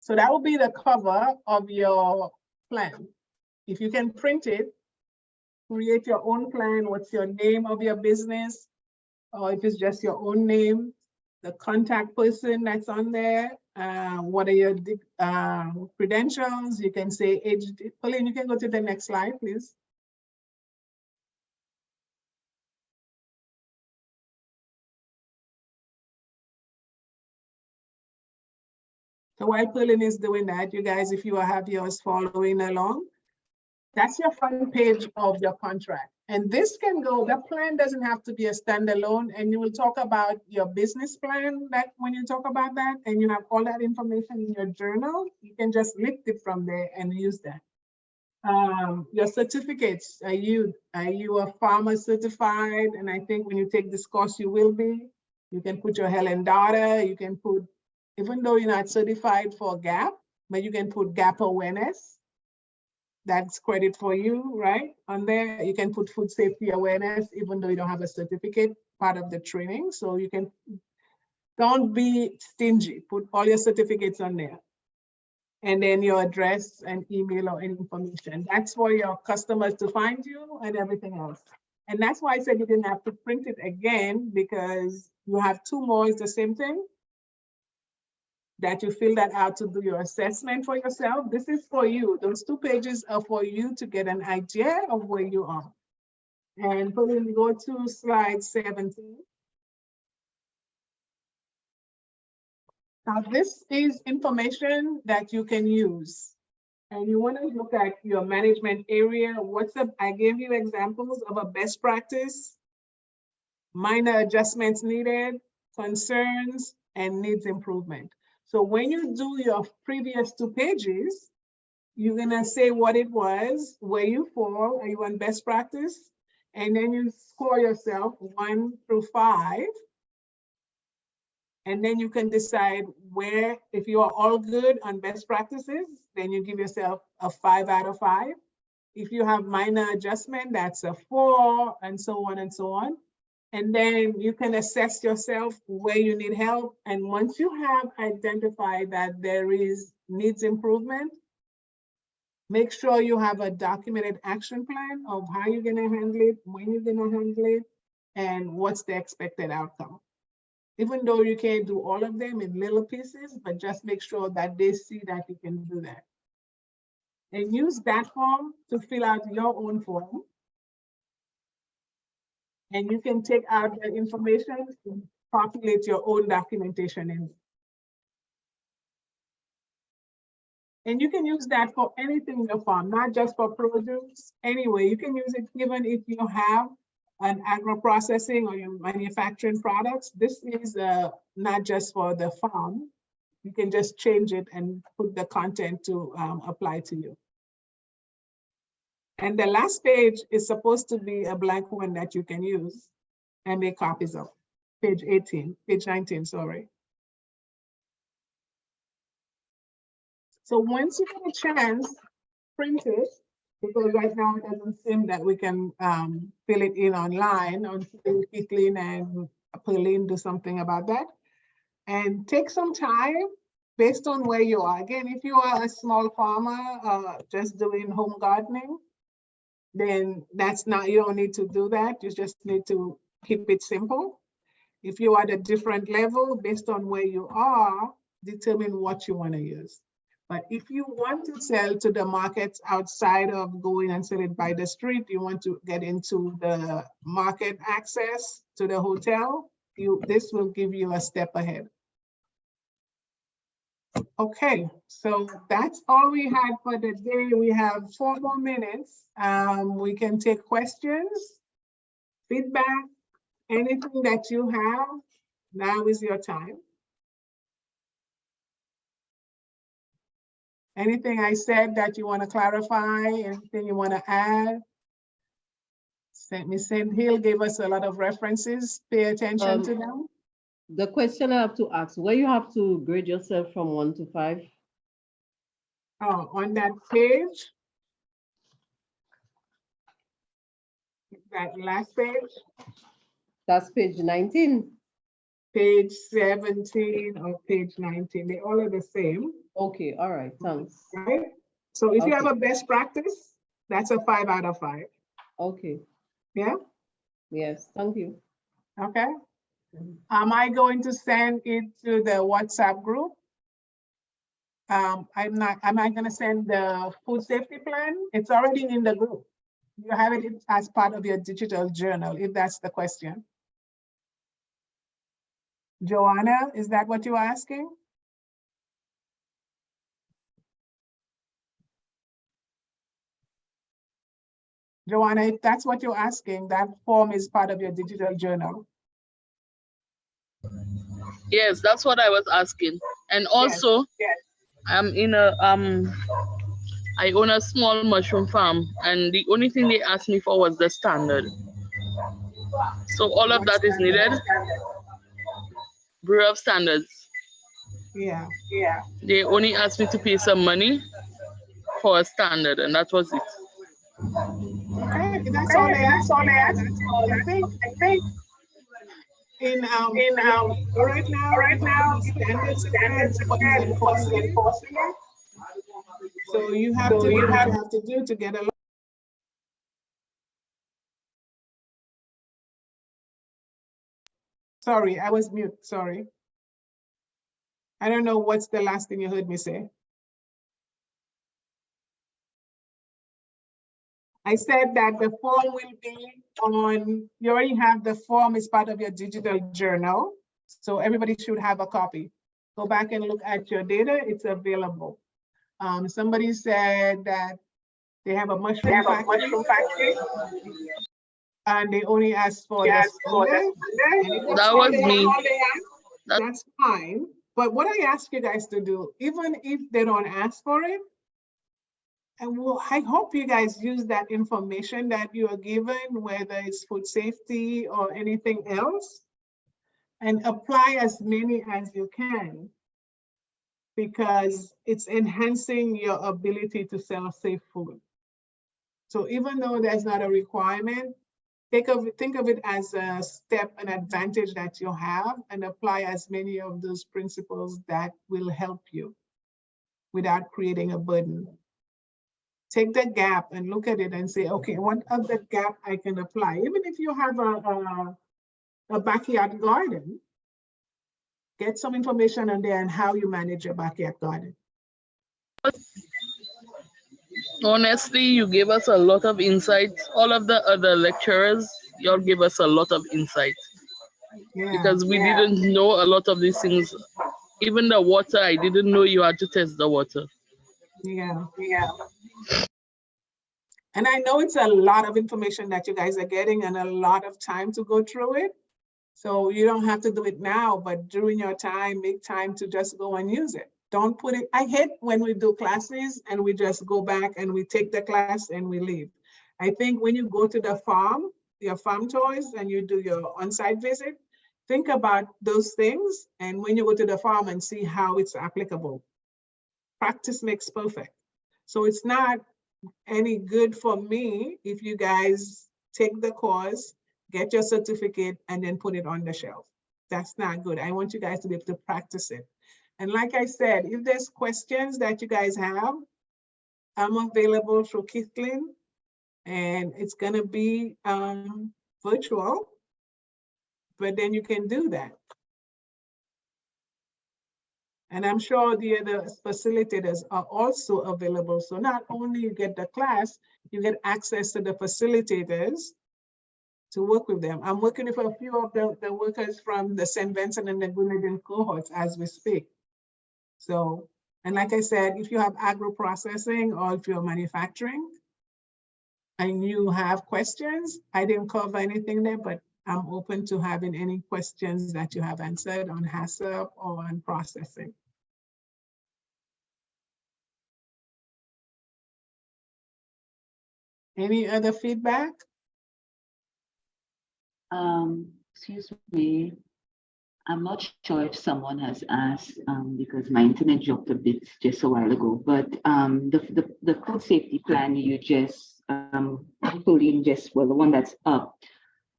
So that will be the cover of your plan. If you can print it, create your own plan. What's your name of your business? Or if it's just your own name, the contact person that's on there, what are your credentials? You can say age. Pauline, you can go to the next slide, please. So while Pauline is doing that, you guys, if you have yours following along, that's your front page of your contract. And this can go, the plan doesn't have to be a standalone, and you will talk about your business plan that when you talk about that, and you have all that information in your journal, you can just lift it from there and use that. Your certificates, are you a farmer certified? And I think when you take this course, you will be. You can put your Helen data, you can put, even though you're not certified for GAP, but you can put GAP awareness. That's credit for you, right? On there, you can put food safety awareness, even though you don't have a certificate, part of the training. So you can, don't be stingy, put all your certificates on there. And then your address and email or any information. That's for your customers to find you and everything else. And that's why I said you didn't have to print it again, because you have two more, it's the same thing. That you fill that out to do your assessment for yourself. This is for you. Those 2 pages are for you to get an idea of where you are. And Pauline, go to slide 17. Now this is information that you can use. And you want to look at your management area. I gave you examples of a best practice, minor adjustments needed, concerns, and needs improvement. So when you do your previous 2 pages, you're gonna say what it was, where you fall, are you on best practice? And then you score yourself 1 through 5. And then you can decide where, if you are all good on best practices, then you give yourself a 5 out of 5. If you have minor adjustment, that's a 4, and so on and so on. And then you can assess yourself where you need help. And once you have identified that there is needs improvement, make sure you have a documented action plan of how you're gonna handle it, when you're gonna handle it, and what's the expected outcome. Even though you can't do all of them in little pieces, but just make sure that they see that you can do that. And use that form to fill out your own form. And you can take out the information to populate your own documentation in. And you can use that for anything in your farm, not just for produce. Anyway, you can use it even if you have an agro-processing or your manufacturing products. This is not just for the farm. You can just change it and put the content to apply to you. And the last page is supposed to be a blank one that you can use and make copies of. Page 19, sorry. So once you get a chance, print it, because right now it doesn't seem that we can fill it in online until Kathleen and Pauline do something about that. And take some time based on where you are. Again, if you are a small farmer just doing home gardening, then that's not, you don't need to do that. You just need to keep it simple. If you are at a different level, based on where you are, determine what you want to use. But if you want to sell to the markets outside of going and sell it by the street, you want to get into the market access to the hotel, this will give you a step ahead. Okay, so that's all we had for the day. We have 4 more minutes. We can take questions, feedback, anything that you have. Now is your time. Anything I said that you want to clarify, anything you want to add? Ms. St. Hill gave us a lot of references. Pay attention to them. The question I have to ask, where you have to grade yourself from 1 to 5? Oh, on that page. That last page. That's page 19. Page 17 or page 19, they all are the same. Okay, all right, thanks. Right? So if you have a best practice, that's a 5 out of 5. Okay. Yeah? Yes, thank you. Okay. Am I going to send it to the WhatsApp group? am I gonna send the food safety plan? It's already in the group. You have it as part of your digital journal, if that's the question. Joanna, is that what you're asking? Joanna, if that's what you're asking, that form is part of your digital journal. Yes, that's what I was asking. And also, yes. I'm in a I own a small mushroom farm, and the only thing they asked me for was the standard. So all of that is needed. Bureau of Standards. Yeah. They only asked me to pay some money for a standard, and that was it. Okay, that's all they asked. I think in right now the standards again, nobody's enforcing it. So you have to do what you have to do to get along. Sorry, I was mute, sorry. I don't know what's the last thing you heard me say. I said that the form will be on, you already have the form as part of your digital journal. So everybody should have a copy. Go back and look at your data, it's available. Somebody said that they have a mushroom factory. And they only asked for the standard. That was me. That's fine. But what I ask you guys to do, even if they don't ask for it, and I hope you guys use that information that you are given, whether it's food safety or anything else, and apply as many as you can, because it's enhancing your ability to sell safe food. So even though there's not a requirement, think of it as a step, an advantage that you have, and apply as many of those principles that will help you without creating a burden. Take the gap and look at it and say, okay, what other gap I can apply? Even if you have a backyard garden, get some information on there on how you manage your backyard garden. Honestly, you gave us a lot of insights. All of the other lecturers, y'all gave us a lot of insight. Because we didn't know a lot of these things. Even the water, I didn't know you had to test the water. Yeah. And I know it's a lot of information that you guys are getting and a lot of time to go through it. So you don't have to do it now, but during your time, make time to just go and use it. Don't put it, I hate when we do classes and we just go back and we take the class and we leave. I think when you go to the farm, your farm tours, and you do your on-site visit, think about those things. And when you go to the farm and see how it's applicable, practice makes perfect. So it's not any good for me if you guys take the course, get your certificate, and then put it on the shelf. That's not good. I want you guys to be able to practice it. And like I said, if there's questions that you guys have, I'm available through Kithlin, and it's gonna be virtual, but then you can do that. And I'm sure the other facilitators are also available. So not only you get the class, you get access to the facilitators to work with them. I'm working with a few of the workers from the St. Vincent and the Grenadine cohorts as we speak. So, and like I said, if you have agro-processing or if you're manufacturing and you have questions, I didn't cover anything there, but I'm open to having any questions that you have answered on HACCP or on processing. Any other feedback? Excuse me. I'm not sure if someone has asked because my internet dropped a bit just a while ago, but the food safety plan you just Pauline just, well, the one that's up,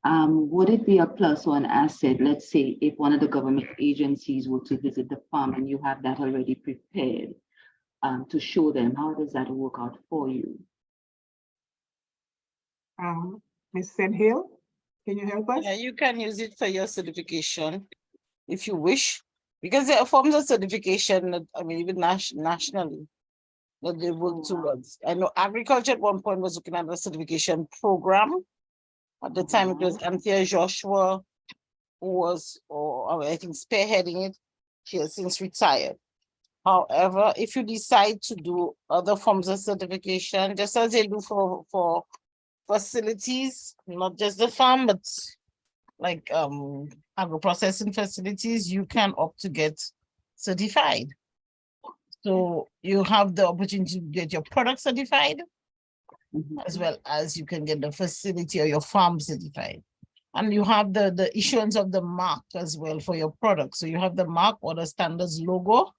would it be a plus or an asset? Let's say if one of the government agencies were to visit the farm and you have that already prepared to show them, how does that work out for you? Ms. Hill, can you help us? Yeah, you can use it for your certification if you wish. Because there are forms of certification that, I mean, even nationally, that they work towards. I know agriculture at one point was looking at a certification program. At the time, it was Anthea Joshua who was, or I think, spearheading it. She has since retired. However, if you decide to do other forms of certification, just as they do for facilities, not just the farm, but like agro-processing facilities, you can opt to get certified. So you have the opportunity to get your product certified, as well as you can get the facility or your farm certified. And you have the issuance of the mark as well for your product. So you have the mark or the standards logo.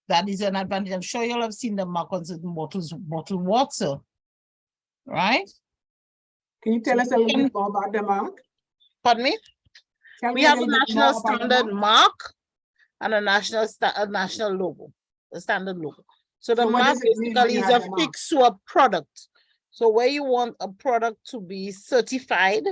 That is an advantage. I'm sure you'll have seen the mark on certain bottles, bottled water, right? Can you tell us a little bit more about the mark? Pardon me? We have a national standard mark and a national logo, the standard logo. So the mark basically is affixed to a product. So where you want a product to be certified,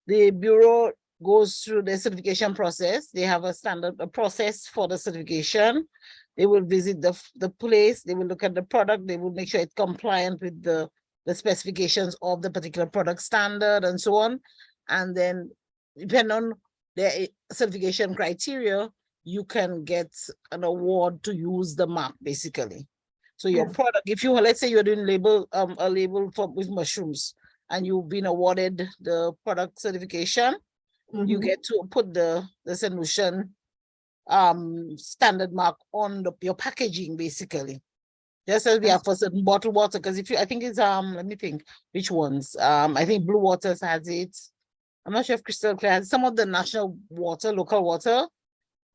the Bureau goes through the certification process. They have a process for the certification. They will visit the place, they will look at the product, they will make sure it's compliant with the specifications of the particular product standard and so on. And then depending on their certification criteria, you can get an award to use the mark basically. So your product, if you, let's say you're doing a label with mushrooms and you've been awarded the product certification, you get to put the solution standard mark on your packaging basically. Just as we have for certain bottled water, because if you, I think it's let me think which ones. I think Blue Waters has it. I'm not sure if Crystal Clear has. Some of the national water, local water,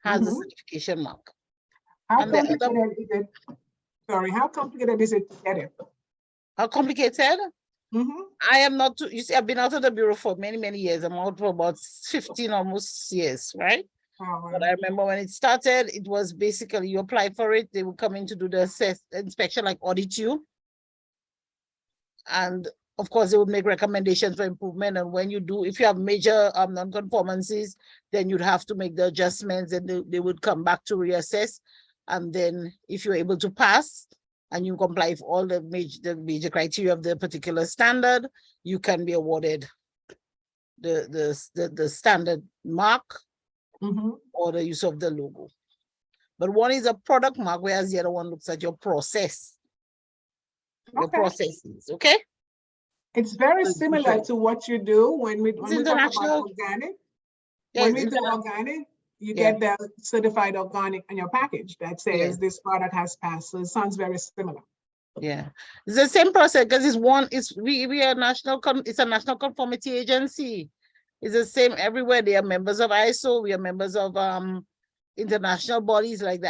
has a certification mark. How complicated is it? Sorry, how complicated is it to get it? How complicated? I am not too, you see, I've been out of the Bureau for many, many years. I'm out for about 15 almost years, right? But I remember when it started, it was basically you apply for it, they will come in to do the inspection, like audit you. And of course, they would make recommendations for improvement. And when you do, if you have major non-conformances, then you'd have to make the adjustments and they would come back to reassess. And then if you're able to pass and you comply with all the major criteria of the particular standard, you can be awarded the standard mark or the use of the logo. But one is a product mark, whereas the other one looks at your process. Your processes, okay? It's very similar to what you do when we talk about organic. When we do organic, you get the certified organic on your package that says this product has passed. So it sounds very similar. Yeah, it's the same process because we are national. It's a national conformity agency. It's the same everywhere. They are members of ISO. We are members of international bodies like the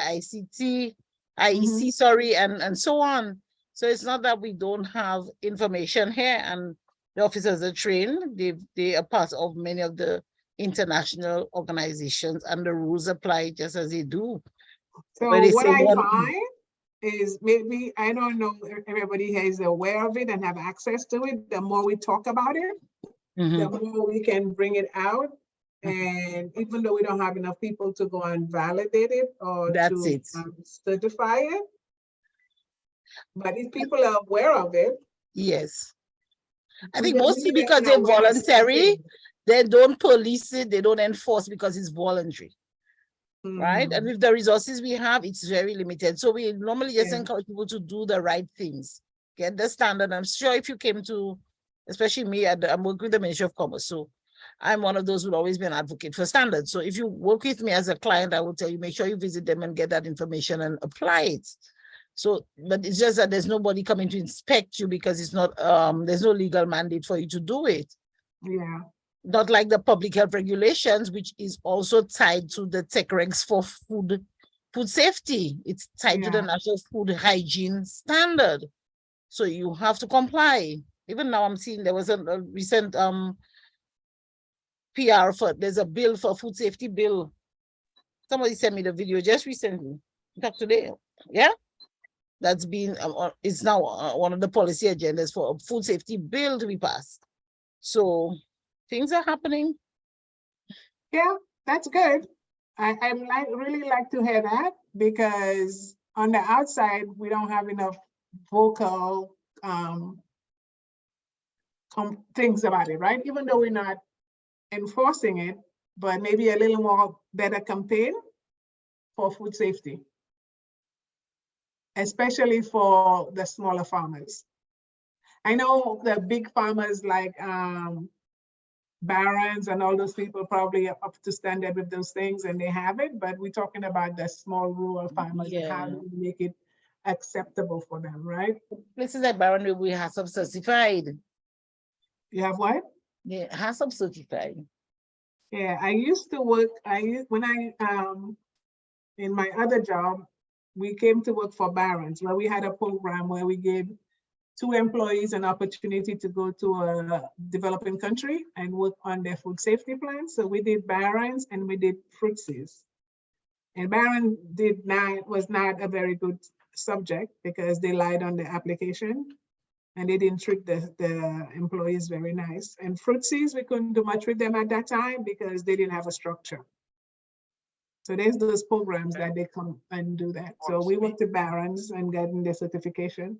IEC, sorry, and so on. So it's not that we don't have information here, and the officers are trained. They are part of many of the international organizations, and the rules apply just as they do. So what I find is, maybe, I don't know if everybody is aware of it and have access to it. The more we talk about it, the more we can bring it out. And even though we don't have enough people to go and validate it or to certify it, but if people are aware of it. Yes. I think mostly because they're voluntary, they don't police it, they don't enforce because it's voluntary. Right? And with the resources we have, it's very limited. So we normally just encourage people to do the right things, get the standard. I'm sure if you came to, especially me, I'm working with the Ministry of Commerce. So I'm one of those who'll always be an advocate for standards. So if you work with me as a client, I will tell you, make sure you visit them and get that information and apply it. So, but it's just that there's nobody coming to inspect you because it's not, there's no legal mandate for you to do it. Yeah. Not like the public health regulations, which is also tied to the tech regs for food safety. It's tied to the National Food Hygiene Standard. So you have to comply. Even now I'm seeing there was a recent PR there's a bill for food safety bill. Somebody sent me the video just recently, in fact today, that's been, it's now one of the policy agendas for a food safety bill to be passed. So things are happening. Yeah, that's good. I really like to hear that, because on the outside, we don't have enough vocal things about it, right? Even though we're not enforcing it, but maybe a little more better campaign for food safety, especially for the smaller farmers. I know the big farmers like barons and all those people probably are up to standard with those things and they have it, but we're talking about the small rural farmers and how do we make it acceptable for them, right? Places like Baron, we have some certified. You have what? Yeah, have some certified. Yeah, I used to work, when I, in my other job, we came to work for barons, where we had a program where we gave 2 employees an opportunity to go to a developing country and work on their food safety plan. So we did barons and we did fruitsies. And baron was not a very good subject because they lied on the application and they didn't treat the employees very nice. And fruitsies, we couldn't do much with them at that time because they didn't have a structure. So there's those programs that they come and do that. So we worked with barons and getting their certification.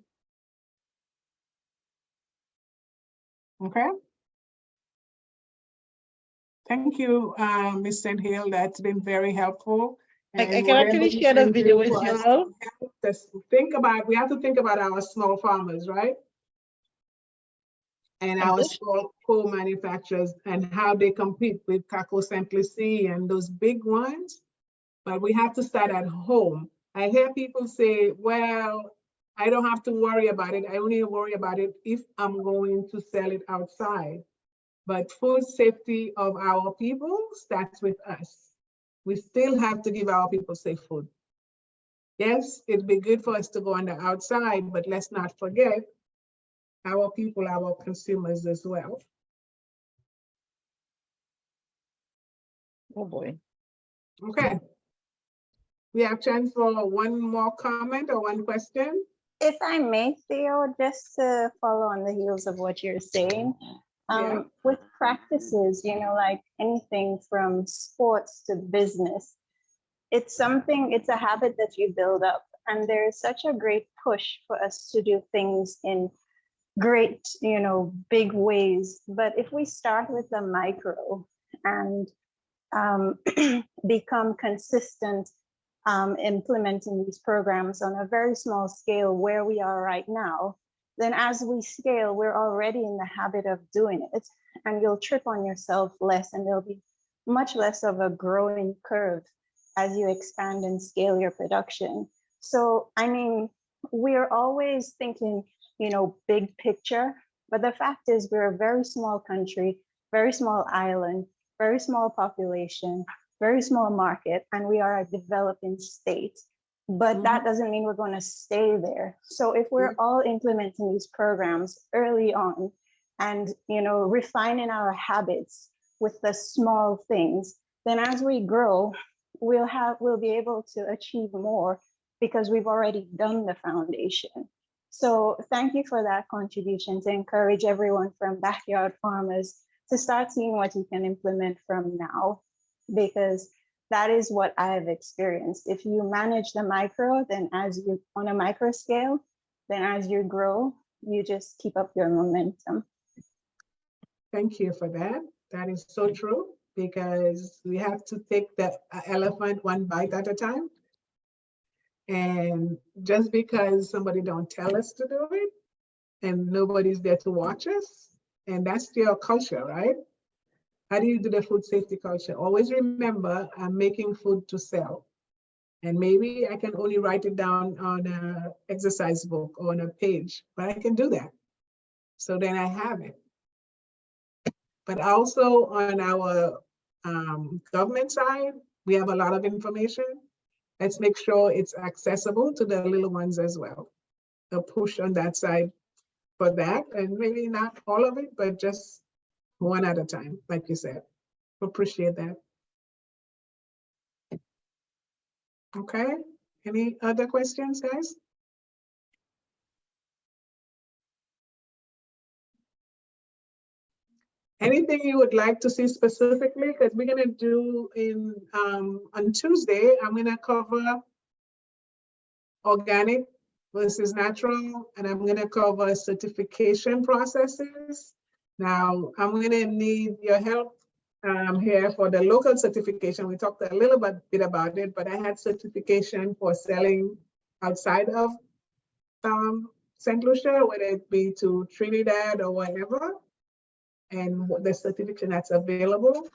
Okay. Thank you, Ms. St. Hill. That's been very helpful. I can actually share the video with you all. We have to think about our small farmers, right? And our small co-manufacturers and how they compete with Caco Saint Lucie and those big ones. But we have to start at home. I hear people say, well, I don't have to worry about it. I only worry about it if I'm going to sell it outside. But food safety of our people starts with us. We still have to give our people safe food. Yes, it'd be good for us to go on the outside, but let's not forget our people, our consumers as well. Oh boy. Okay. We have chance for one more comment or one question. If I may, Theo, just to follow on the heels of what you're saying, with practices, you know, like anything from sports to business, it's a habit that you build up. And there's such a great push for us to do things in great, you know, big ways. But if we start with the micro and become consistent implementing these programs on a very small scale where we are right now, then as we scale, we're already in the habit of doing it. And you'll trip on yourself less, and there'll be much less of a growing curve as you expand and scale your production. So, I mean, we're always thinking, you know, big picture, but the fact is we're a very small country, very small island, very small population, very small market, and we are a developing state. But that doesn't mean we're going to stay there. So if we're all implementing these programs early on and, you know, refining our habits with the small things, then as we grow, we'll be able to achieve more because we've already done the foundation. So thank you for that contribution to encourage everyone from backyard farmers to start seeing what you can implement from now, because that is what I have experienced. If you manage the micro, then on a micro scale, then as you grow, you just keep up your momentum. Thank you for that. That is so true, because we have to take the elephant one bite at a time. And just because somebody don't tell us to do it and nobody's there to watch us, and that's your culture, right? How do you do the food safety culture? Always remember, I'm making food to sell. And maybe I can only write it down on an exercise book or on a page, but I can do that. So then I have it. But also on our government side, we have a lot of information. Let's make sure it's accessible to the little ones as well. A push on that side for that, and maybe not all of it, but just one at a time, like you said. Appreciate that. Okay, any other questions, guys? Anything you would like to see specifically? Because we're gonna do on Tuesday, I'm gonna cover organic versus natural, and I'm gonna cover certification processes. Now, I'm gonna need your help here for the local certification. We talked a little bit about it, but I had certification for selling outside of St. Lucia, whether it be to Trinidad or whatever, and what the certification that's available.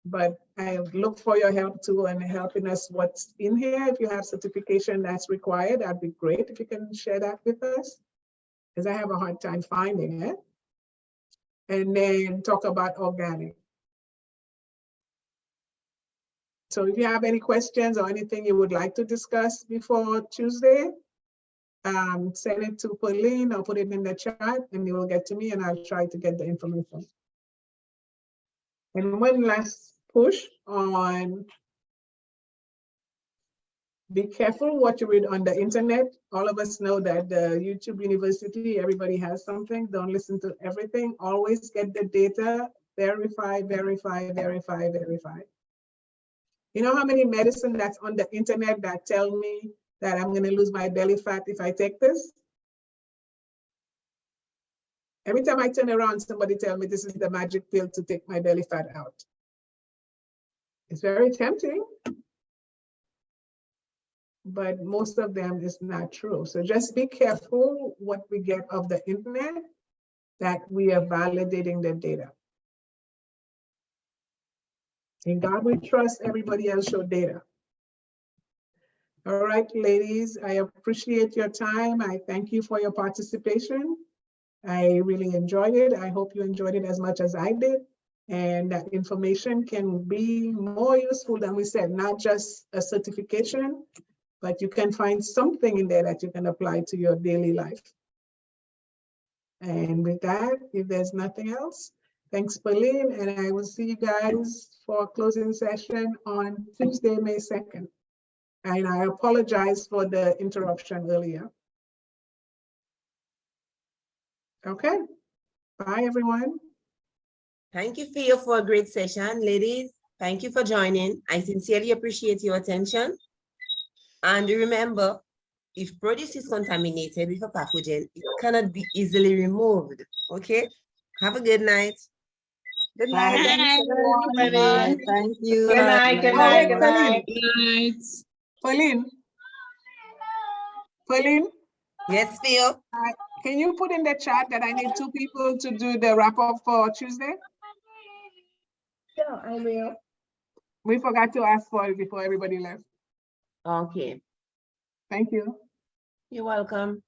But I look for your help too and helping us what's in here. If you have certification that's required, that'd be great if you can share that with us, because I have a hard time finding it. And then talk about organic. So if you have any questions or anything you would like to discuss before Tuesday, send it to Pauline or put it in the chat and you will get to me and I'll try to get the information. And one last push on be careful what you read on the internet. All of us know that the YouTube University, everybody has something. Don't listen to everything. Always get the data, verify, verify, verify, verify. You know how many medicine that's on the internet that tell me that I'm gonna lose my belly fat if I take this? Every time I turn around, somebody tell me this is the magic pill to take my belly fat out. It's very tempting, but most of them is not true. So just be careful what we get of the internet, that we are validating the data. In God we trust, everybody else show data. All right, ladies, I appreciate your time. I thank you for your participation. I really enjoyed it. I hope you enjoyed it as much as I did. And that information can be more useful than we said, not just a certification, but you can find something in there that you can apply to your daily life. And with that, if there's nothing else, thanks, Pauline, and I will see you guys for a closing session on Tuesday, May 2nd. And I apologize for the interruption earlier. Okay, bye everyone. Thank you, Theo, for a great session. Ladies, thank you for joining. I sincerely appreciate your attention. And remember, if produce is contaminated with a pathogen, it cannot be easily removed. Okay, have a good night. Good night. Everybody. Thank you. Good night, good night, good night. Pauline. Pauline? Yes, Theo. Can you put in the chat that I need 2 people to do the wrap up for Tuesday? Sure, I will. We forgot to ask for it before everybody left. Okay. Thank you. You're welcome.